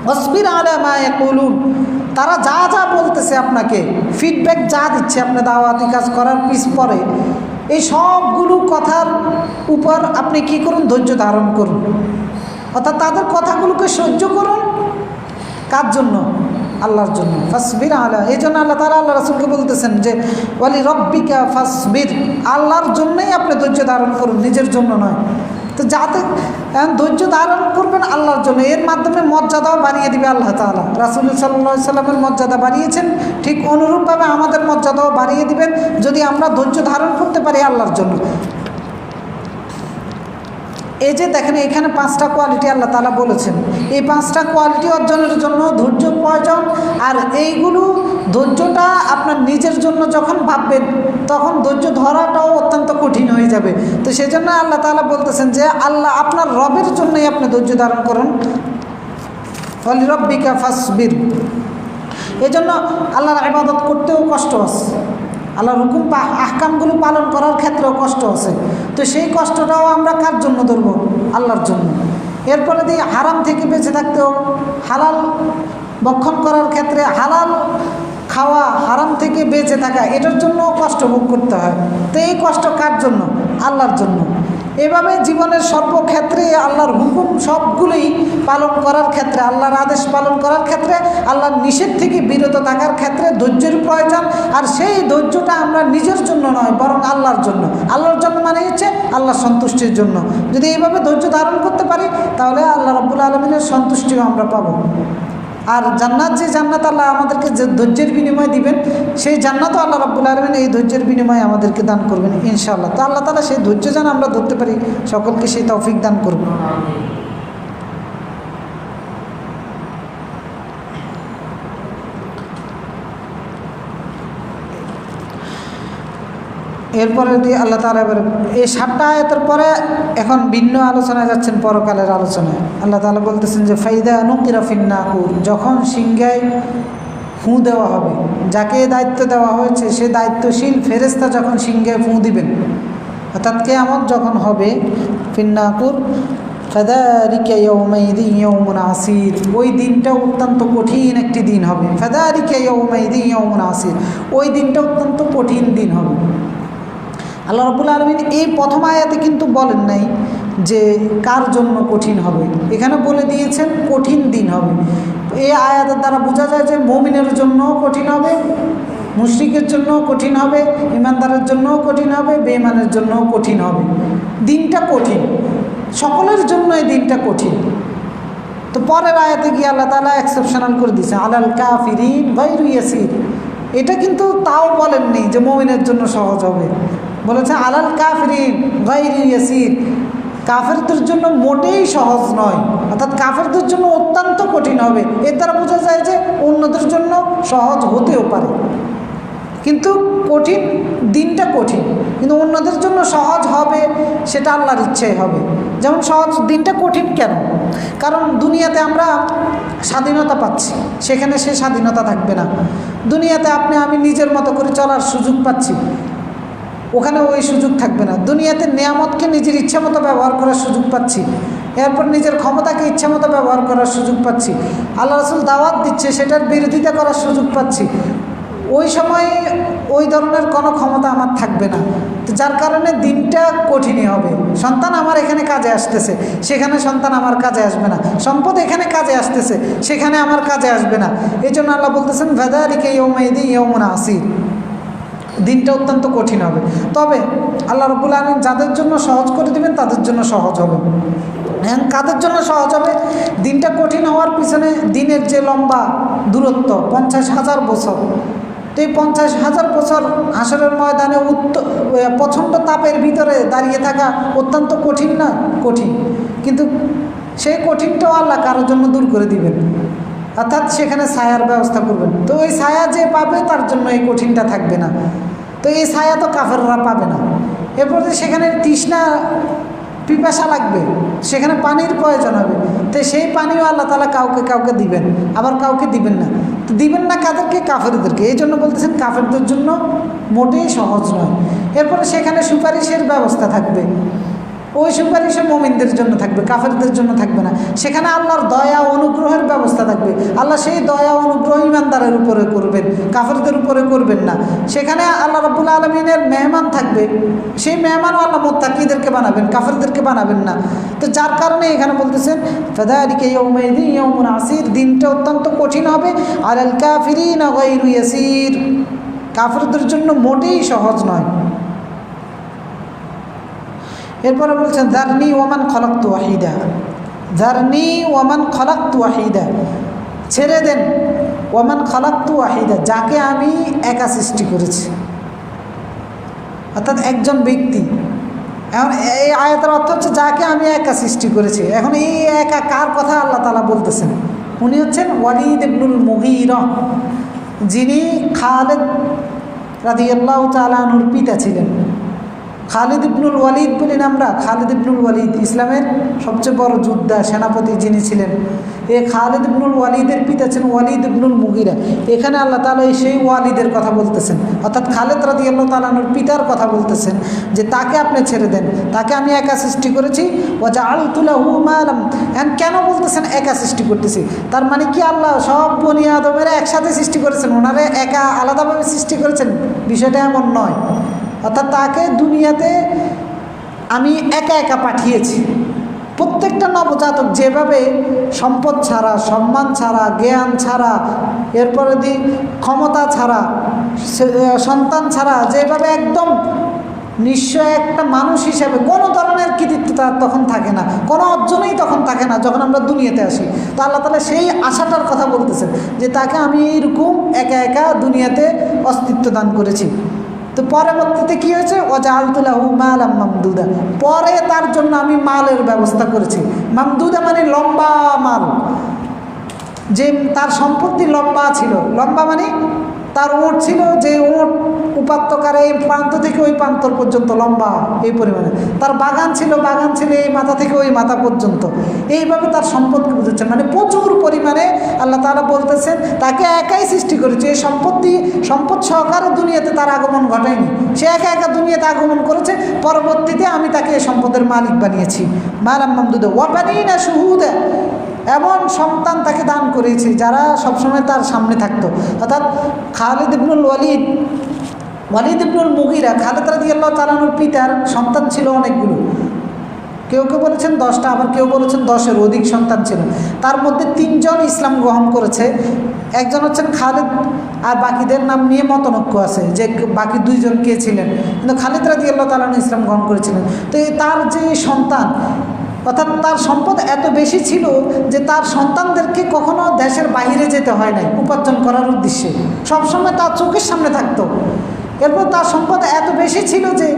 ফাসবির আলা মা ইয়াকুলুন, তারা যা যা বলতেছে আপনাকে, ফিডব্যাক যা দিচ্ছে আপনি দাওয়াতি কাজ করার পরে, এই সবগুলো কথার উপর আপনি কি করুন? ধৈর্য ধারণ করুন, অর্থাৎ তাদের কথাগুলোকে সহ্য করুন। কার জন্য? আল্লাহর জন্য। ফাসবির আলা, এই জন্য আল্লাহ তাআলা আল্লাহ রাসূলকে বলতেছেন যে ওয়ালি রব্বিকা ফাসবির, আল্লাহর জন্যই আপনি ধৈর্য ধারণ করুন, নিজের জন্য নয়। তো যাতে ধৈর্য ধারণ করবেন আল্লাহর জন্য, এর মাধ্যমে মর্যাদাও বাড়িয়ে দিবে আল্লাহ তাআলা। রাসূল সাল্লাল্লাহু আলাইহি সাল্লামের মর্যাদা বাড়িয়েছেন, ঠিক অনুরূপভাবে আমাদের মর্যাদাও বাড়িয়ে দিবেন যদি আমরা ধৈর্য ধারণ করতে পারি আল্লাহর জন্য। এই যে দেখেন এখানে 5টা কোয়ালিটি আল্লাহ তাআলা বলেছেন, এই 5টা কোয়ালিটি অর্জনের জন্য ধৈর্য প্রয়োজন। আর এইগুলো ধৈর্যটা আপনার নিজের জন্য যখন ভাববেন তখন ধৈর্য ধরাটাও অত্যন্ত কঠিন হয়ে যাবে। তো সেই জন্য আল্লাহ তাআলা বলতেছেন যে আল্লাহ আপনার রবের জন্যই আপনি ধৈর্য ধারণ করুন, ফালিরাব্বিকা ফাসবির। এই জন্য আল্লাহর ইবাদত করতেও কষ্ট আছে, আল্লাহর হুকুম আহকামগুলো পালন করার ক্ষেত্রেও কষ্ট আছে। তো সেই কষ্টটাও আমরা কার জন্য ধরবো? আল্লাহর জন্য। এরপরে দিয়ে হারাম থেকে বেঁচে থাকতেও, হালাল ভক্ষণ করার ক্ষেত্রে হালাল খাওয়া, হারাম থেকে বেঁচে থাকা, এটার জন্য কষ্ট ভোগ করতে হয়। তো এই কষ্ট কার জন্য? আল্লাহর জন্য। এভাবে জীবনের সর্বক্ষেত্রে আল্লাহর হুকুম সবগুলোই পালন করার ক্ষেত্রে, আল্লাহর আদেশ পালন করার ক্ষেত্রে, আল্লাহর নিষেধ থেকে বিরত থাকার ক্ষেত্রে ধৈর্যের প্রয়োজন। আর সেই ধৈর্যটা আমরা নিজের জন্য নয়, বরং আল্লাহর জন্য। আল্লাহর জন্য মানে হচ্ছে আল্লাহর সন্তুষ্টির জন্য। যদি এইভাবে ধৈর্য ধারণ করতে পারি তাহলে আল্লাহ রাব্বুল আলামিনের সন্তুষ্টিও আমরা পাবো। আর জান্নাত, যে জান্নাত আল্লাহ আমাদেরকে যে ধৈর্যের বিনিময় দিবেন, সেই জান্নাতও আল্লাহ রাব্বুল আলামিন এই ধৈর্যের বিনিময়ে আমাদেরকে দান করবেন ইনশাআল্লাহ। তো আল্লাহ তাআলা সেই ধৈর্য যেন আমরা ধরতে পারি, সকলকে সেই তৌফিক দান করবেন। এরপরে দিয়ে আল্লাহ তাআলা এবার এই 7টা আয়াতের পরে এখন ভিন্ন আলোচনায় যাচ্ছেন, পরকালের আলোচনায়। আল্লাহ তাআলা বলতেছেন যে ফাইদা নুকিরা ফিন নাকুর, যখন সিংহায় ফু দেওয়া হবে, যাকে দায়িত্ব দেওয়া হয়েছে সে দায়িত্বশীল ফেরেশতা যখন সিংহায় ফু দিবেন, অর্থাৎ কিয়ামত যখন হবে, ফিন নাকুর ফাযালিকা ইয়াউমাইযিন ইয়াউমুন আসির, ওই দিনটা অত্যন্ত কঠিন একটি দিন হবে। ফাযালিকা ইয়াউমাইযিন ইয়াউমুন আসির, ওই দিনটা অত্যন্ত কঠিন দিন হবে। আল্লাহ রাব্বুল আলামিন এই প্রথম আয়াতে কিন্তু বলেন নাই যে কার জন্য কঠিন হবে, এখানে বলে দিয়েছেন কঠিন দিন হবে। এই আয়াতের দ্বারা বোঝা যায় যে মুমিনের জন্য কঠিন হবে, মুশরিকের জন্য কঠিন হবে, ইমানদারের জন্য কঠিন হবে, বেঈমানের জন্য কঠিন হবে। দিনটা কঠিন, সকলের জন্য এই দিনটা কঠিন। তো পরের আয়াতে গিয়ে আল্লাহ তাআলা এক্সেপশনাল করে দিয়েছে, আলাল কাফিরিন গায়রু ইয়াসির। এটা কিন্তু তাও বলেননি যে মুমিনের জন্য সহজ হবে, বলেছে আলাল কাফিরিন গায়রু ইয়াসির, কাফেরদের জন্য মোটেই সহজ নয়, অর্থাৎ কাফেরদের জন্য অত্যন্ত কঠিন হবে। এর দ্বারা বোঝা যায় যে অন্যদের জন্য সহজ হতেও পারে, কিন্তু কঠিন দিনটা কঠিন, কিন্তু অন্যদের জন্য সহজ হবে সেটা আল্লাহর ইচ্ছাই হবে। যেমন সহজ দিনটা কঠিন কেন? কারণ দুনিয়াতে আমরা স্বাধীনতা পাচ্ছি, সেখানে সে স্বাধীনতা থাকবে না। দুনিয়াতে আমি নিজের মতো করে চলার সুযোগ পাচ্ছি, ওখানে ওই সুযোগ থাকবে না। দুনিয়াতে নিয়ামতকে নিজের ইচ্ছা মতো ব্যবহার করার সুযোগ পাচ্ছি, এরপর নিজের ক্ষমতাকে ইচ্ছা মতো ব্যবহার করার সুযোগ পাচ্ছি, আল্লাহ রাসূল দাওয়াত দিচ্ছে সেটার বিরোধিতা করার সুযোগ পাচ্ছি। ওই সময় ওই ধরনের কোনো ক্ষমতা আমার থাকবে না, তো যার কারণে দিনটা কঠিনই হবে। সন্তান আমার এখানে কাজে আসতেছে, সেখানে সন্তান আমার কাজে আসবে না। সম্পদ এখানে কাজে আসতেছে, সেখানে আমার কাজে আসবে না। এই জন্য আল্লাহ বলতেছেন ফাযালিকা ইয়াউমাইযিন ইয়াউমুন আসির, দিনটা অত্যন্ত কঠিন হবে। তবে আল্লাহ রাব্বুল আলামিন যাদের জন্য সহজ করে দিবেন তাদের জন্য সহজ হবে। হ্যাঁ, কাদের জন্য সহজ হবে? দিনটা কঠিন হওয়ার পিছনে দিনের যে লম্বা দূরত্ব 50,000 বছর, তো এই 50,000 বছর হাসরের ময়দানে প্রচণ্ড তাপের ভিতরে দাঁড়িয়ে থাকা অত্যন্ত কঠিন না? কঠিন, কিন্তু সেই কঠিনটাও আল্লাহ কারোর জন্য দূর করে দিবেন, অর্থাৎ সেখানে ছায়ার ব্যবস্থা করবেন। তো ওই ছায়া যে পাবে তার জন্য এই কঠিনটা থাকবে না। তো এই ছায়া তো কাফেররা পাবে না। এরপর সেখানে তৃষ্ণা পিপাসা লাগবে, সেখানে পানির প্রয়োজন হবে, তো সেই পানিও আল্লাহ তাআলা কাউকে কাউকে দিবেন, আবার কাউকে দিবেন না। তো দিবেন না কাদেরকে? কাফেরদেরকে। এই জন্য বলতেছেন কাফেরদের জন্য মোটেই সহজ নয়। এরপরে সেখানে সুপারিশের ব্যবস্থা থাকবে, ওই সুপারিশে মুমিনদের জন্য থাকবে, কাফেরদের জন্য থাকবে না। সেখানে আল্লাহর দয়া অনুগ্রহের ব্যবস্থা থাকবে, আল্লাহ সেই দয়া অনুগ্রহ ইমানদারের উপরে করবেন, কাফেরদের উপরে করবেন না। সেখানে আল্লাহ রাব্বুল আলামিনের মেহমান থাকবে, সেই মেহমানও আল্লাহ মুত্তাকিদেরকে বানাবেন, কাফেরদেরকে বানাবেন না। তো যার কারণে এখানে বলতেছেন ফাযালিকা ইয়াউমাইযিন ইয়াউমুন আসির, দিনটা অত্যন্ত কঠিন হবে। আলাল কাফিরিনা গায়রু ইয়াসির, কাফেরদের জন্য মোটেই সহজ নয়। এরপরে বলছেন যারনি ওয়ামান খলাকতু ওয়াহিদা, যারনি ওয়ামান খলাকতু ওয়াহিদা, ছেড়ে দেন ওয়ামান খলাকতু ওয়াহিদা, যাকে আমি একা সৃষ্টি করেছি। অর্থাৎ একজন ব্যক্তি এখন এই আয়াতের অর্থ হচ্ছে যাকে আমি একা সৃষ্টি করেছি। এখন এই একা কার কথা আল্লাহ তাআলা বলতেছেন? উনি হচ্ছেন ওয়ালিদ ইবনুল মুগীরা, যিনি খালিদ রাদিয়াল্লাহু তাআলা আনহুর পিতা ছিলেন। খালিদ ইবনুল ওয়ালিদ বলি না আমরা, খালিদ ইবনুল ওয়ালিদ ইসলামের সবচেয়ে বড় যোদ্ধা সেনাপতি যিনি ছিলেন, এই খালিদ ইবনুল ওয়ালিদের পিতা ছিলেন ওয়ালিদ ইবনুল মুগীরা। এখানে আল্লাহ তাআলা সেই ওয়ালিদের কথা বলতেছেন, অর্থাৎ খালিদ রাদিয়াল্লাহু তাআলা আনহুর পিতার কথা বলতেছেন যে তাকে আপনি ছেড়ে দেন, তাকে আমি একা সৃষ্টি করেছি। ওয়াজআলতু লাহু মালাম, এখন কেন বলতেছেন একা সৃষ্টি করতেছি? তার মানে কি আল্লাহ সব বনি আদমের একসাথে সৃষ্টি করেছেন, ওনারে একা আলাদাভাবে সৃষ্টি করেছেন? বিষয়টা এমন নয়। অর্থাৎ তাকে দুনিয়াতে আমি একা একা পাঠিয়েছি। প্রত্যেকটা নবজাতক যেভাবে সম্পদ ছাড়া, সম্মান ছাড়া, জ্ঞান ছাড়া, এরপরে ক্ষমতা ছাড়া, সন্তান ছাড়া যেভাবে একদম নিশ্চয় একটা মানুষ হিসেবে কোনো ধরনের কৃতিত্ব তার তখন থাকে না, কোনো অর্জনই তখন থাকে না যখন আমরা দুনিয়াতে আসি। তো আল্লাহ তাআলা সেই আশাটার কথা বলতেছেন যে তাকে আমি এইরকম একা একা দুনিয়াতে অস্তিত্ব দান করেছি। তো পরবর্তীতে কী হয়েছে? ওয়াজআলতু লাহু মালাম মামদুদা, পরে তার জন্য আমি মালের ব্যবস্থা করেছি। মামদুদা মানে লম্বা মাল, যে তার সম্পত্তি লম্বা ছিল। লম্বা মানে তার ওট ছিল, যে ওট উপাত্তকারে এই প্রান্ত থেকে ওই প্রান্তর পর্যন্ত লম্বা এই পরিমাণে। তার বাগান ছিল, বাগান ছিল এই মাথা থেকে ওই মাথা পর্যন্ত। এইভাবে তার সম্পদকে বুঝাচ্ছেন, মানে প্রচুর পরিমাণে আল্লাহ তাআলা বলতেছেন তাকে একাই সৃষ্টি করেছে। এই সম্পদ সহকারে দুনিয়াতে তার আগমন ঘটায়নি, সে একা একা দুনিয়াতে আগমন করেছে। পরবর্তীতে আমি তাকে এই সম্পদের মালিক বানিয়েছি। মালাম মামদুদা ওয়া বানিনা শুহুদা, এমন সন্তান তাকে দান করেছি যারা সবসময় তার সামনে থাকতো। অর্থাৎ খালিদ ইবনুল ওয়ালিদ ইবনুল মুগীরা, খালিদ রাদিয়াল্লাহু তাআলা আনহুর পিতার সন্তান ছিল অনেকগুলো। কেউ কেউ বলেছেন 10টা, আবার কেউ বলেছেন 10-এর অধিক সন্তান ছিল। তার মধ্যে 3 জন ইসলাম গ্রহণ করেছে, একজন হচ্ছেন খালিদ, আর বাকিদের নাম নিয়ে মতনৈক্য আছে যে বাকি 2 জন কে ছিলেন, কিন্তু খালিদ রাদিয়াল্লাহু তাআলা আনহু ইসলাম গ্রহণ করেছিলেন। তো তার যে সন্তান, অর্থাৎ তার সম্পদ এত বেশি ছিল যে তার সন্তানদেরকে কখনো দেশের বাইরে যেতে হয় নাই উপার্জন করার উদ্দেশ্যে, সবসময় তার চোখের সামনে থাকতো। এরপর তার সম্পদ এত বেশি ছিল যে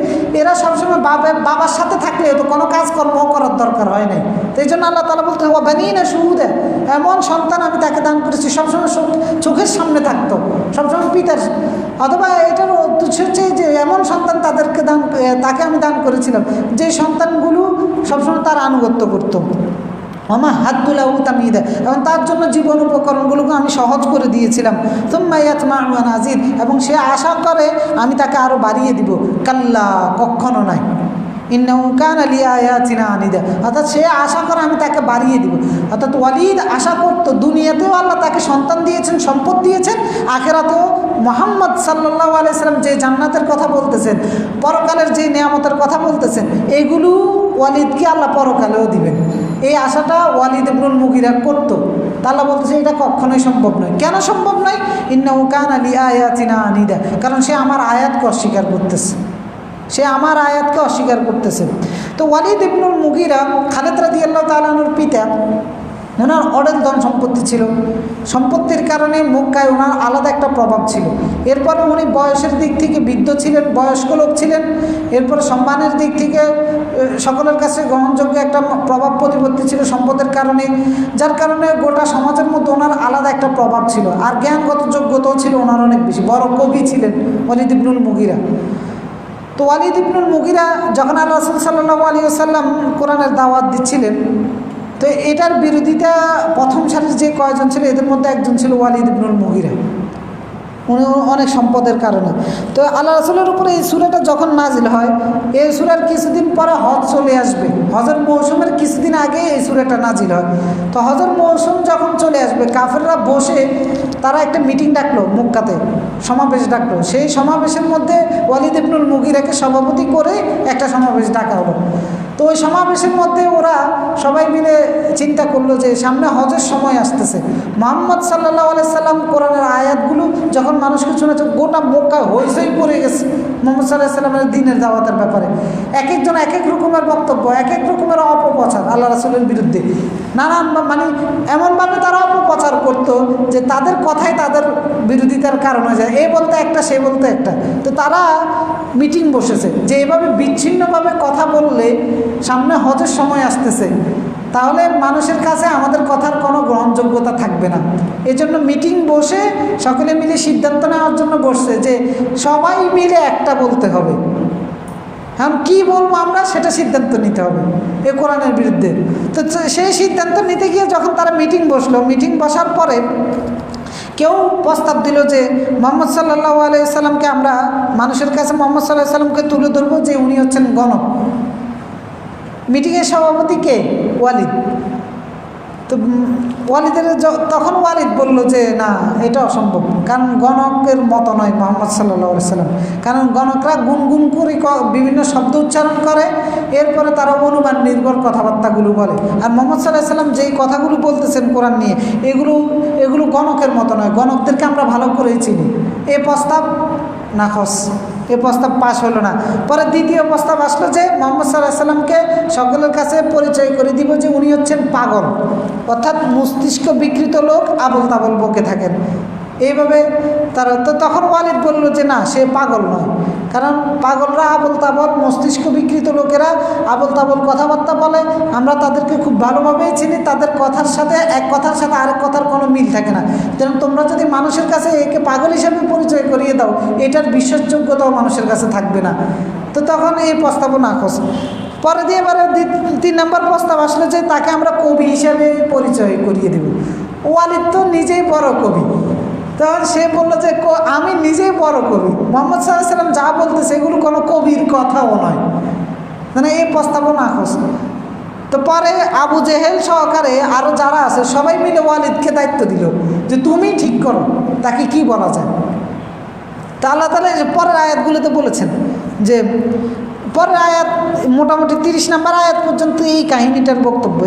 এরা সবসময় বাবার সাথে থাকলে তো কোনো কাজকর্ম করার দরকার হয় নাই। তো এই জন্য আল্লাহ তাআলা বলতে ওয়া বানিনা শুহুদা, এমন সন্তান আমি তাকে দান করেছি সবসময় চোখের সামনে থাকতো, সবসময় পিতার। অথবা এটার হচ্ছে যে এমন সন্তান তাকে আমি দান করেছিলাম যে সন্তানগুলো সবসময় তার আনুগত্য করতো। আমা হাদুলাহু তামিদা, এবং তার জন্য জীবন উপকরণগুলোকে আমি সহজ করে দিয়েছিলাম। সুম্মা ইয়াতমাউ আন আযীদ, এবং সে আশা করে আমি তাকে আরও বাড়িয়ে দিব। কাল্লা, কখনো নয়। ইন্নাহু কানা লিআয়াতিনা আনিদা, অর্থাৎ সে আশা করে আমি তাকে বাড়িয়ে দিব। অর্থাৎ ওয়ালিদ আশা করতো দুনিয়াতেও আল্লাহ তাকে সন্তান দিয়েছেন, সম্পদ দিয়েছেন, আখিরাতেও মুহাম্মদ সাল্লাল্লাহু আলাইহি সাল্লাম যে জান্নাতের কথা বলতেছেন, পরকালের যে নিয়ামতের কথা বলতেছেন, এগুলো ওয়ালিদকে আল্লাহ পরকালেও দিবেন। এই আশাটা ওয়ালিদ ইবনুল মুগীরা করতো। আল্লাহ বলতেছে এটা কখনোই সম্ভব নয়। কেন সম্ভব নয়? ইন্নাহু কানা লিআয়াতিনা আনিদা, কারণ সে আমার আয়াতকে অস্বীকার করতেছে, সে আমার আয়াতকে অস্বীকার করতেছে। তো ওয়ালিদ ইবনুল মুগীরা খালিদ রাদিয়াল্লাহু তাআলা আনহুর পিতা, ওনার অনেক ধন সম্পত্তি ছিল। সম্পত্তির কারণে মক্কায় ওনার আলাদা একটা প্রভাব ছিল। এরপরে উনি বয়সের দিক থেকে বৃদ্ধ ছিলেন, বয়স্ক লোক ছিলেন। এরপরে সম্মানের দিক থেকে সকলের কাছে গ্রহণযোগ্য একটা প্রভাব প্রতিপত্তি ছিল সম্পদের কারণে, যার কারণে গোটা সমাজের মধ্যে ওনার আলাদা একটা প্রভাব ছিল। আর জ্ঞানগত যোগ্যতাও ছিল ওনার অনেক বেশি, বড় কবি ছিলেন ওয়ালিদ ইবনুল মুগীরা। তো ওয়ালিদ ইবনুল মুগীরা যখন আল্লাহ রাসূল সাল্লাল্লাহু আলাইহি ওয়াসাল্লাম কোরআনের দাওয়াত দিচ্ছিলেন, তো এটার বিরোধিতা প্রথম সারির যে কয়েকজন ছিল এদের মধ্যে একজন ছিল ওয়ালিদ ইবনুল মুগীরা। উনি অনেক সম্পদের কারণে। তো আল্লাহ রাসূলের উপরে এই সূরাটা যখন নাজিল হয়, এই সূরার কিছুদিন পরে হজ চলে আসবে, হজের মৌসুমের কিছুদিন আগে এই সূরাটা নাজিল হয়। তো হজের মৌসুম যখন চলে আসবে, কাফেররা বসে তারা একটা মিটিং ডাকলো, মক্কাতে সমাবেশ ডাকলো। সেই সমাবেশের মধ্যে ওয়ালিদ ইবনুল মুগীরাকে সভাপতি করে একটা সমাবেশ ডাকা হলো। তো ওই সমাবেশের মধ্যে ওরা সবাই মিলে চিন্তা করলো যে সামনে হজের সময় আসতেছে, মুহাম্মদ সাল্লাল্লাহু আলাইহি সাল্লাম কোরআনের আয়াতগুলো যখন মানুষকে শোনাচ্ছে, গোটা মক্কা হইচই পড়ে গেছে। মুহাম্মদ সাল্লাল্লাহু আলাইহি ওয়াসাল্লামের দ্বীনের দাওয়াতের ব্যাপারে। এক একজন এক এক রকমের বক্তব্য, এক এক রকমের অপপ্রচার আল্লাহ রাসূলের বিরুদ্ধে, নানান মানে এমনভাবে তারা অপপ্রচার করতো যে তাদের কথাই তাদের বিরোধিতার কারণ হয়ে যায়। এ বলতে একটা, সে বলতে একটা। তো তারা মিটিং বসেছে যে এভাবে বিচ্ছিন্নভাবে কথা বললে সামনে হজের সময় আসতেছে, তাহলে মানুষের কাছে আমাদের কথার কোনো গ্রহণযোগ্যতা থাকবে না। এজন্য মিটিং বসে সকলে মিলে সিদ্ধান্ত নেওয়ার জন্য বসছে যে সবাই মিলে একটা বলতে হবে। এখন কী বলবো আমরা সেটা সিদ্ধান্ত নিতে হবে এ কোরআনের বিরুদ্ধে। তো সেই সিদ্ধান্ত নিতে গিয়ে যখন তারা মিটিং বসলো, মিটিং বসার পরে কেউ প্রস্তাব দিল যে মুহাম্মদ সাল্লাল্লাহু আলাইহি সাল্লামকে আমরা মানুষের কাছে মুহাম্মদ সাল্লাল্লাহু আলাইহি সাল্লামকে তুলে ধরবো যে উনি হচ্ছেন গণক। মিটিংয়ের সভাপতি কে? ওয়ালিদ। তো তখন ওয়ালিদ বলল যে না, এটা অসম্ভব, কারণ গণকের মতো নয় মুহাম্মদ সাল্লাল্লাহু আলাইহি সাল্লাম। কারণ গণকরা গুনগুন করে বিভিন্ন শব্দ উচ্চারণ করে, এরপরে তারা অনুমান নির্ভর কথাবার্তাগুলো বলে। আর মুহাম্মদ সাল্লাল্লাহু আলাইহি সাল্লাম যেই কথাগুলো বলতেছেন কোরআন নিয়ে, এগুলো গণকের মতো নয়, গণকদেরকে আমরা ভালো করেই চিনি। এ প্রস্তাব নাকচ, এ প্রস্তাব পাশ হলো না। পরে দ্বিতীয় প্রস্তাব আসলো যে মুহাম্মদ সাল্লাল্লাহু আলাইহি সাল্লামকে সকলের কাছে পরিচয় করে দিব যে উনি হচ্ছেন পাগল, অর্থাৎ মস্তিষ্ক বিকৃত লোক, আবল তাবল বকে থাকেন। এইভাবে তারা তো তখন ওয়ালিদ বলল যে না, সে পাগল নয়, কারণ পাগলরা আবল তাবল, মস্তিষ্ক বিকৃত লোকেরা আবল তাবল কথাবার্তা বলে, আমরা তাদেরকে খুব ভালোভাবেই চিনি, তাদের কথার সাথে এক কথার সাথে আরেক কথার কোনো মিল থাকে না। যেমন তোমরা যদি মানুষের কাছে একে পাগল হিসাবে পরিচয় করিয়ে দাও, এটার বিশ্বাসযোগ্যতাও মানুষের কাছে থাকবে না। তো তখন এই প্রস্তাবও নাকচ। পরে দিয়ে এবারে 3 নম্বর প্রস্তাব আসলো যে তাকে আমরা কবি হিসাবে পরিচয় করিয়ে দেব। ওয়ালিদ তো নিজেই বড় কবি, তখন সে বললো যে আমি নিজেই বড় কবি, মুহাম্মদ সাল্লাল্লাহু আলাইহি সাল্লাম যা বলতেছে এগুলো কোনো কবির কথাও নয়, মানে এই প্রস্তাবও নাকচ। তো পরে আবু জেহেল সহকারে আরও যারা আছে সবাই মিলে ওয়ালিদকে দায়িত্ব দিল যে তুমি ঠিক করো তাকে কি বলা যায়। তা আল্লাহ তাআলা পরের আয়াতগুলোতে বলেছেন যে, পরের আয়াত মোটামুটি 30 নম্বর আয়াত পর্যন্ত এই কাহিনীটার বক্তব্য।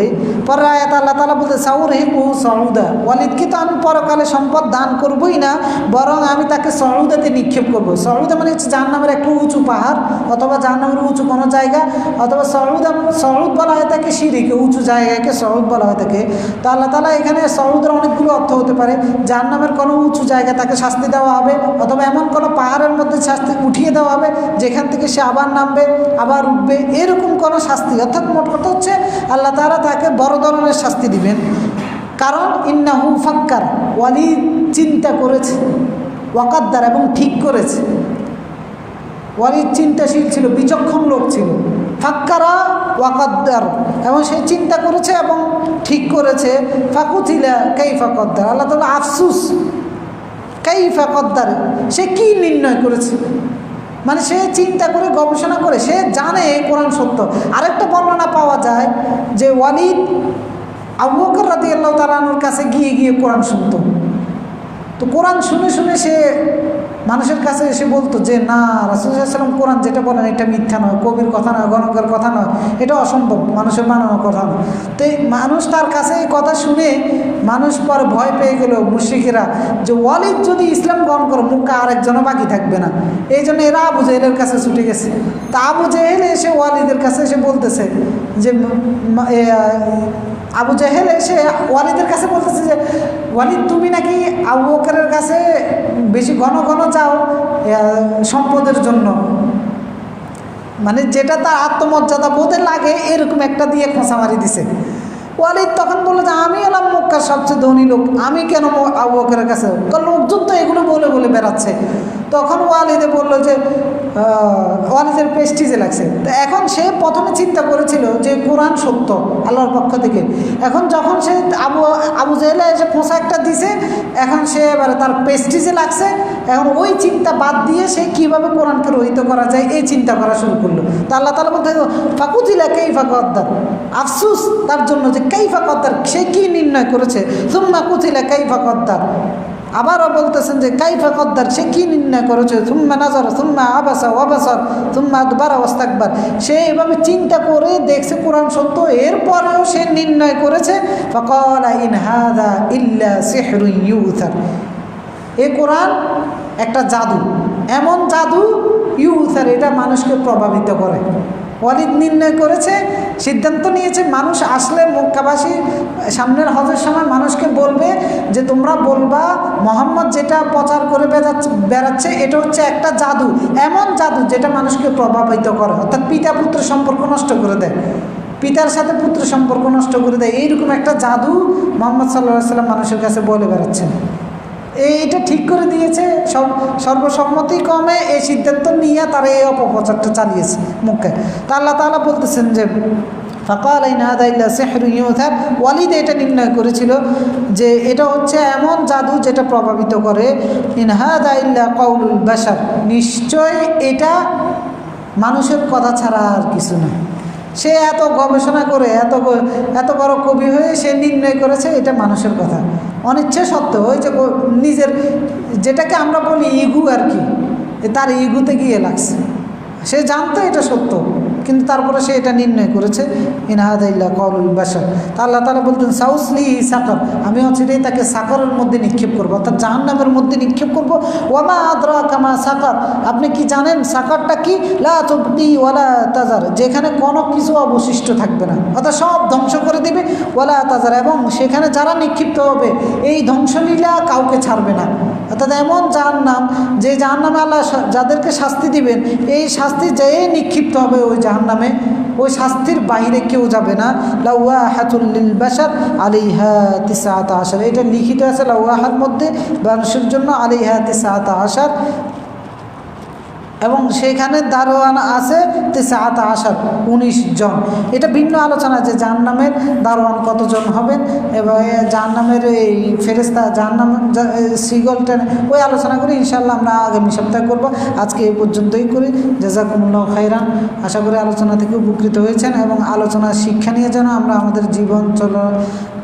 পরের আয়াত আল্লাহ তাআলা বলতে সাউরহিকু সউদা, ওয়ালিদকে তো আমি পরকালে সম্পদ দান করবই না, বরং আমি তাকে সউদাতে নিক্ষেপ করব। সউদা মানে হচ্ছে জাহান্নামের একটা উঁচু পাহাড় অথবা জাহান্নামের উঁচু কোনো জায়গা, অথবা সউদ বলা হয় তাকে শিরিকে, উঁচু জায়গাকে সউদ বলা হয় থাকে। তো আল্লাহ তাআলা এখানে সউদের অনেকগুলো অর্থ হতে পারে। জাহান্নামের কোনো উঁচু জায়গা তাকে শাস্তি দেওয়া হবে, অথবা এমন কোনো পাহাড়ের মধ্যে শাস্তি উঠিয়ে দেওয়া হবে যেখান থেকে সে আবার নামবে, আবার উঠবে, এরকম কোনো শাস্তি। অর্থাৎ মোট কথা হচ্ছে আল্লাহ তাআলা তাকে বড় ধরনের শাস্তি দিবেন। কারণ ইন্নাহু ফাক্কার, ওয়ালিদ চিন্তা করেছে, ওয়াকাদ্দার এবং ঠিক করেছে। ওয়ালিদ চিন্তাশীল ছিল, বিচক্ষণ লোক ছিল। ফাক্কারা ওয়াকাদ্দার, এবং সে চিন্তা করেছে এবং ঠিক করেছে। ফাকুতিলা কাইফা কদ্দার, আল্লাহ তাআলা আফসুস, কাইফা কদ্দার, সে কি নির্ণয় করেছে, মানে সে চিন্তা করে গবেষণা করে সে জানে কোরআন সত্য। আরেকটা বর্ণনা পাওয়া যায় যে ওয়ালিদ আবু বকর রাদিয়াল্লাহু তাআলা আনহুর কাছে গিয়ে গিয়ে কোরআন শুনত। তো কোরআন শুনে শুনে সে মানুষের কাছে এসে বলতো যে না, রাসূলুল্লাহ সাল্লাল্লাহু আলাইহি ওয়াসাল্লাম কোরআন যেটা বলেন এটা মিথ্যা নয়, কবির কথা নয়, গণকের কথা নয়, এটা অসম্ভব, মানুষের বানানোর কথা নয়। তো মানুষ তার কাছে এই কথা শুনে মানুষ পরে ভয় পেয়ে গেল, মুশরিকেরা, যে ওয়ালিদ যদি ইসলাম গ্রহণ করে মুখে আরেকজনও বাকি থাকবে না। এই জন্য এরা আবু জেহেলের কাছে ছুটে গেছে। তা আবু জেহেল এসে ওয়ালিদের কাছে এসে বলতেছে যে আবু জেহেল এসে ওয়ালিদের কাছে বলতেছে যে ওয়ালিদ তুমি নাকি আবু বকরের কাছে বেশি ঘন ঘন যাও সম্পদের জন্য, মানে যেটা তার আত্মমর্যাদা বোধে লাগে এরকম একটা দিয়ে খোঁচা মারি দিছে। ওয়ালিদ তখন বললো যে আমি হলাম মক্কার সবচেয়ে ধনী লোক, আমি কেন আবু বকরের কাছে, লোকজন তো এগুলো বলে বলে বেড়াচ্ছে। তখন ওয়ালিদে বললো যে ওয়ালিদের প্রেস্টিজে লাগছে। তো এখন সে প্রথমে চিন্তা করেছিল যে কোরআন সত্য আল্লাহর পক্ষ থেকে। এখন যখন সে আবু জেহেলে এসে খোঁচা একটা দিছে, এখন সে এবারে তার প্রেস্টিজে লাগছে। এখন ওই চিন্তা বাদ দিয়ে সে কীভাবে কোরআনকে রহিত করা যায় এই চিন্তা করা শুরু করলো। তো আল্লাহ তাআলা বলতে ফাকুতিলা কাইফা কদ্দার, আফসুস তার জন্য যে কাইফা কদ্দার, সে কী নির্ণয় করেছে। সুম্মা কুতিলা কাইফা কদ্দার, আবারও বলতেছেন যে কাইফা কদ্দার, সে কী নির্ণয় করেছে। সুম্মা নাজার সুম্মা আবাসা ওয়াবাসার সুম্মা আদবারা ওয়াস্তাকবার, সে এভাবে চিন্তা করে দেখছে কোরআন সত্য, এরপরেও সে নির্ণয় করেছে ফাকালা ইন হাযা ইল্লা সিহরুন ইউথার, এ কোরআন একটা জাদু, এমন জাদু ইউসার, এটা মানুষকে প্রভাবিত করে। ওয়ালিদ নির্ণয় করেছে, সিদ্ধান্ত নিয়েছে, মানুষ আসলে মক্কাবাসী সামনের হজের সময় মানুষকে বলবে যে তোমরা বলবা মোহাম্মদ যেটা প্রচার করে বেড়াচ্ছে এটা হচ্ছে একটা জাদু, এমন জাদু যেটা মানুষকে প্রভাবিত করে, অর্থাৎ পিতা পুত্রের সম্পর্ক নষ্ট করে দেয়, পিতার সাথে পুত্রের সম্পর্ক নষ্ট করে দেয়, এইরকম একটা জাদু মোহাম্মদ সাল্লাল্লাহু আলাইহি সাল্লাম মানুষের কাছে বলে বেড়াচ্ছেন। এইটা ঠিক করে দিয়েছে, সর্বসম্মতি কমে এই সিদ্ধান্ত নিয়ে তারা এই অপপ্রচারটা চালিয়েছে মক্কায়। তা আল্লাহ তাআলা বলতেছেন যে ফাকাল ইন হাযা ইল্লা সিহরুন ইউথার, ওয়ালিদ এটা নির্ণয় করেছিল যে এটা হচ্ছে এমন জাদু যেটা প্রভাবিত করে। ইন হাযা ইল্লা কাউলুল বাশার, নিশ্চয় এটা মানুষের কথা ছাড়া আর কিছু না। সে এত গবেষণা করে এত বড় কবি হয়ে সে নির্ণয় করেছে এটা মানুষের কথা, অনিচ্ছে সত্ত্বেও ওই যে নিজের যেটাকে আমরা বলি ইগু আর কি, তার ইগুতে গিয়ে লাগছে, সে জানতো এটা সত্য কিন্তু তারপরে সে এটা নির্ণয় করেছে। ইন হাযা ইল্লা কাউলুল বাশার। তা আল্লাহ তাআলা বলতেন সাউসলিহি সাকার, আমি হচ্ছে তাকে সাকারের মধ্যে নিক্ষেপ করবো, অর্থাৎ জাহান্নামের মধ্যে নিক্ষেপ করবো। ওয়ামা আদরাকা মা সাকার, আপনি কি জানেন সাকারটা কি? লা তুবকি ওয়ালা তাজার, যেখানে কোনো কিছু অবশিষ্ট থাকবে না, অর্থাৎ সব ধ্বংস করে দিবে। ওয়ালা তাজার, এবং সেখানে যারা নিক্ষিপ্ত হবে এই ধ্বংসলীলা কাউকে ছাড়বে না, অর্থাৎ এমন জাহান্নাম যে জাহান্নামে আল্লাহ যাদেরকে শাস্তি দিবেন এই শাস্তি যেয়ে নিক্ষিপ্ত হবে ওই জাহান্নামে, ওই শাস্তির বাইরে কেউ যাবে না। লাওয়াহাতুল লিল বাশার আলাইহা 19, এটা লিখিত আছে লাওয়াহার মধ্যে মানুষের জন্য, আলাইহা 19, এবং সেখানে দারোয়ান আছে 19 জন। এটা ভিন্ন আলোচনা যে জাহান্নামের দারোয়ান কতজন হবেন এবং জাহান্নামের এই ফেরেশতা জাহান্নামের সিগলটা ওই আলোচনা করি ইনশাআল্লাহ আমরা আগামী সপ্তাহে করব। আজকে এই পর্যন্তই করি। জাযাকুমুল্লাহু খাইরান। আশা করি আলোচনা থেকে উপকৃত হয়েছেন এবং আলোচনার শিক্ষা নিয়ে যেন আমরা আমাদের জীবন চলার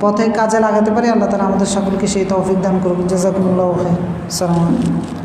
পথে কাজে লাগাতে পারি। আল্লাহ তাআলা আমাদের সকলকে সেই তৌফিক দান করুন। জাযাকুমুল্লাহু খাইরান। আসসালামু আলাইকুম।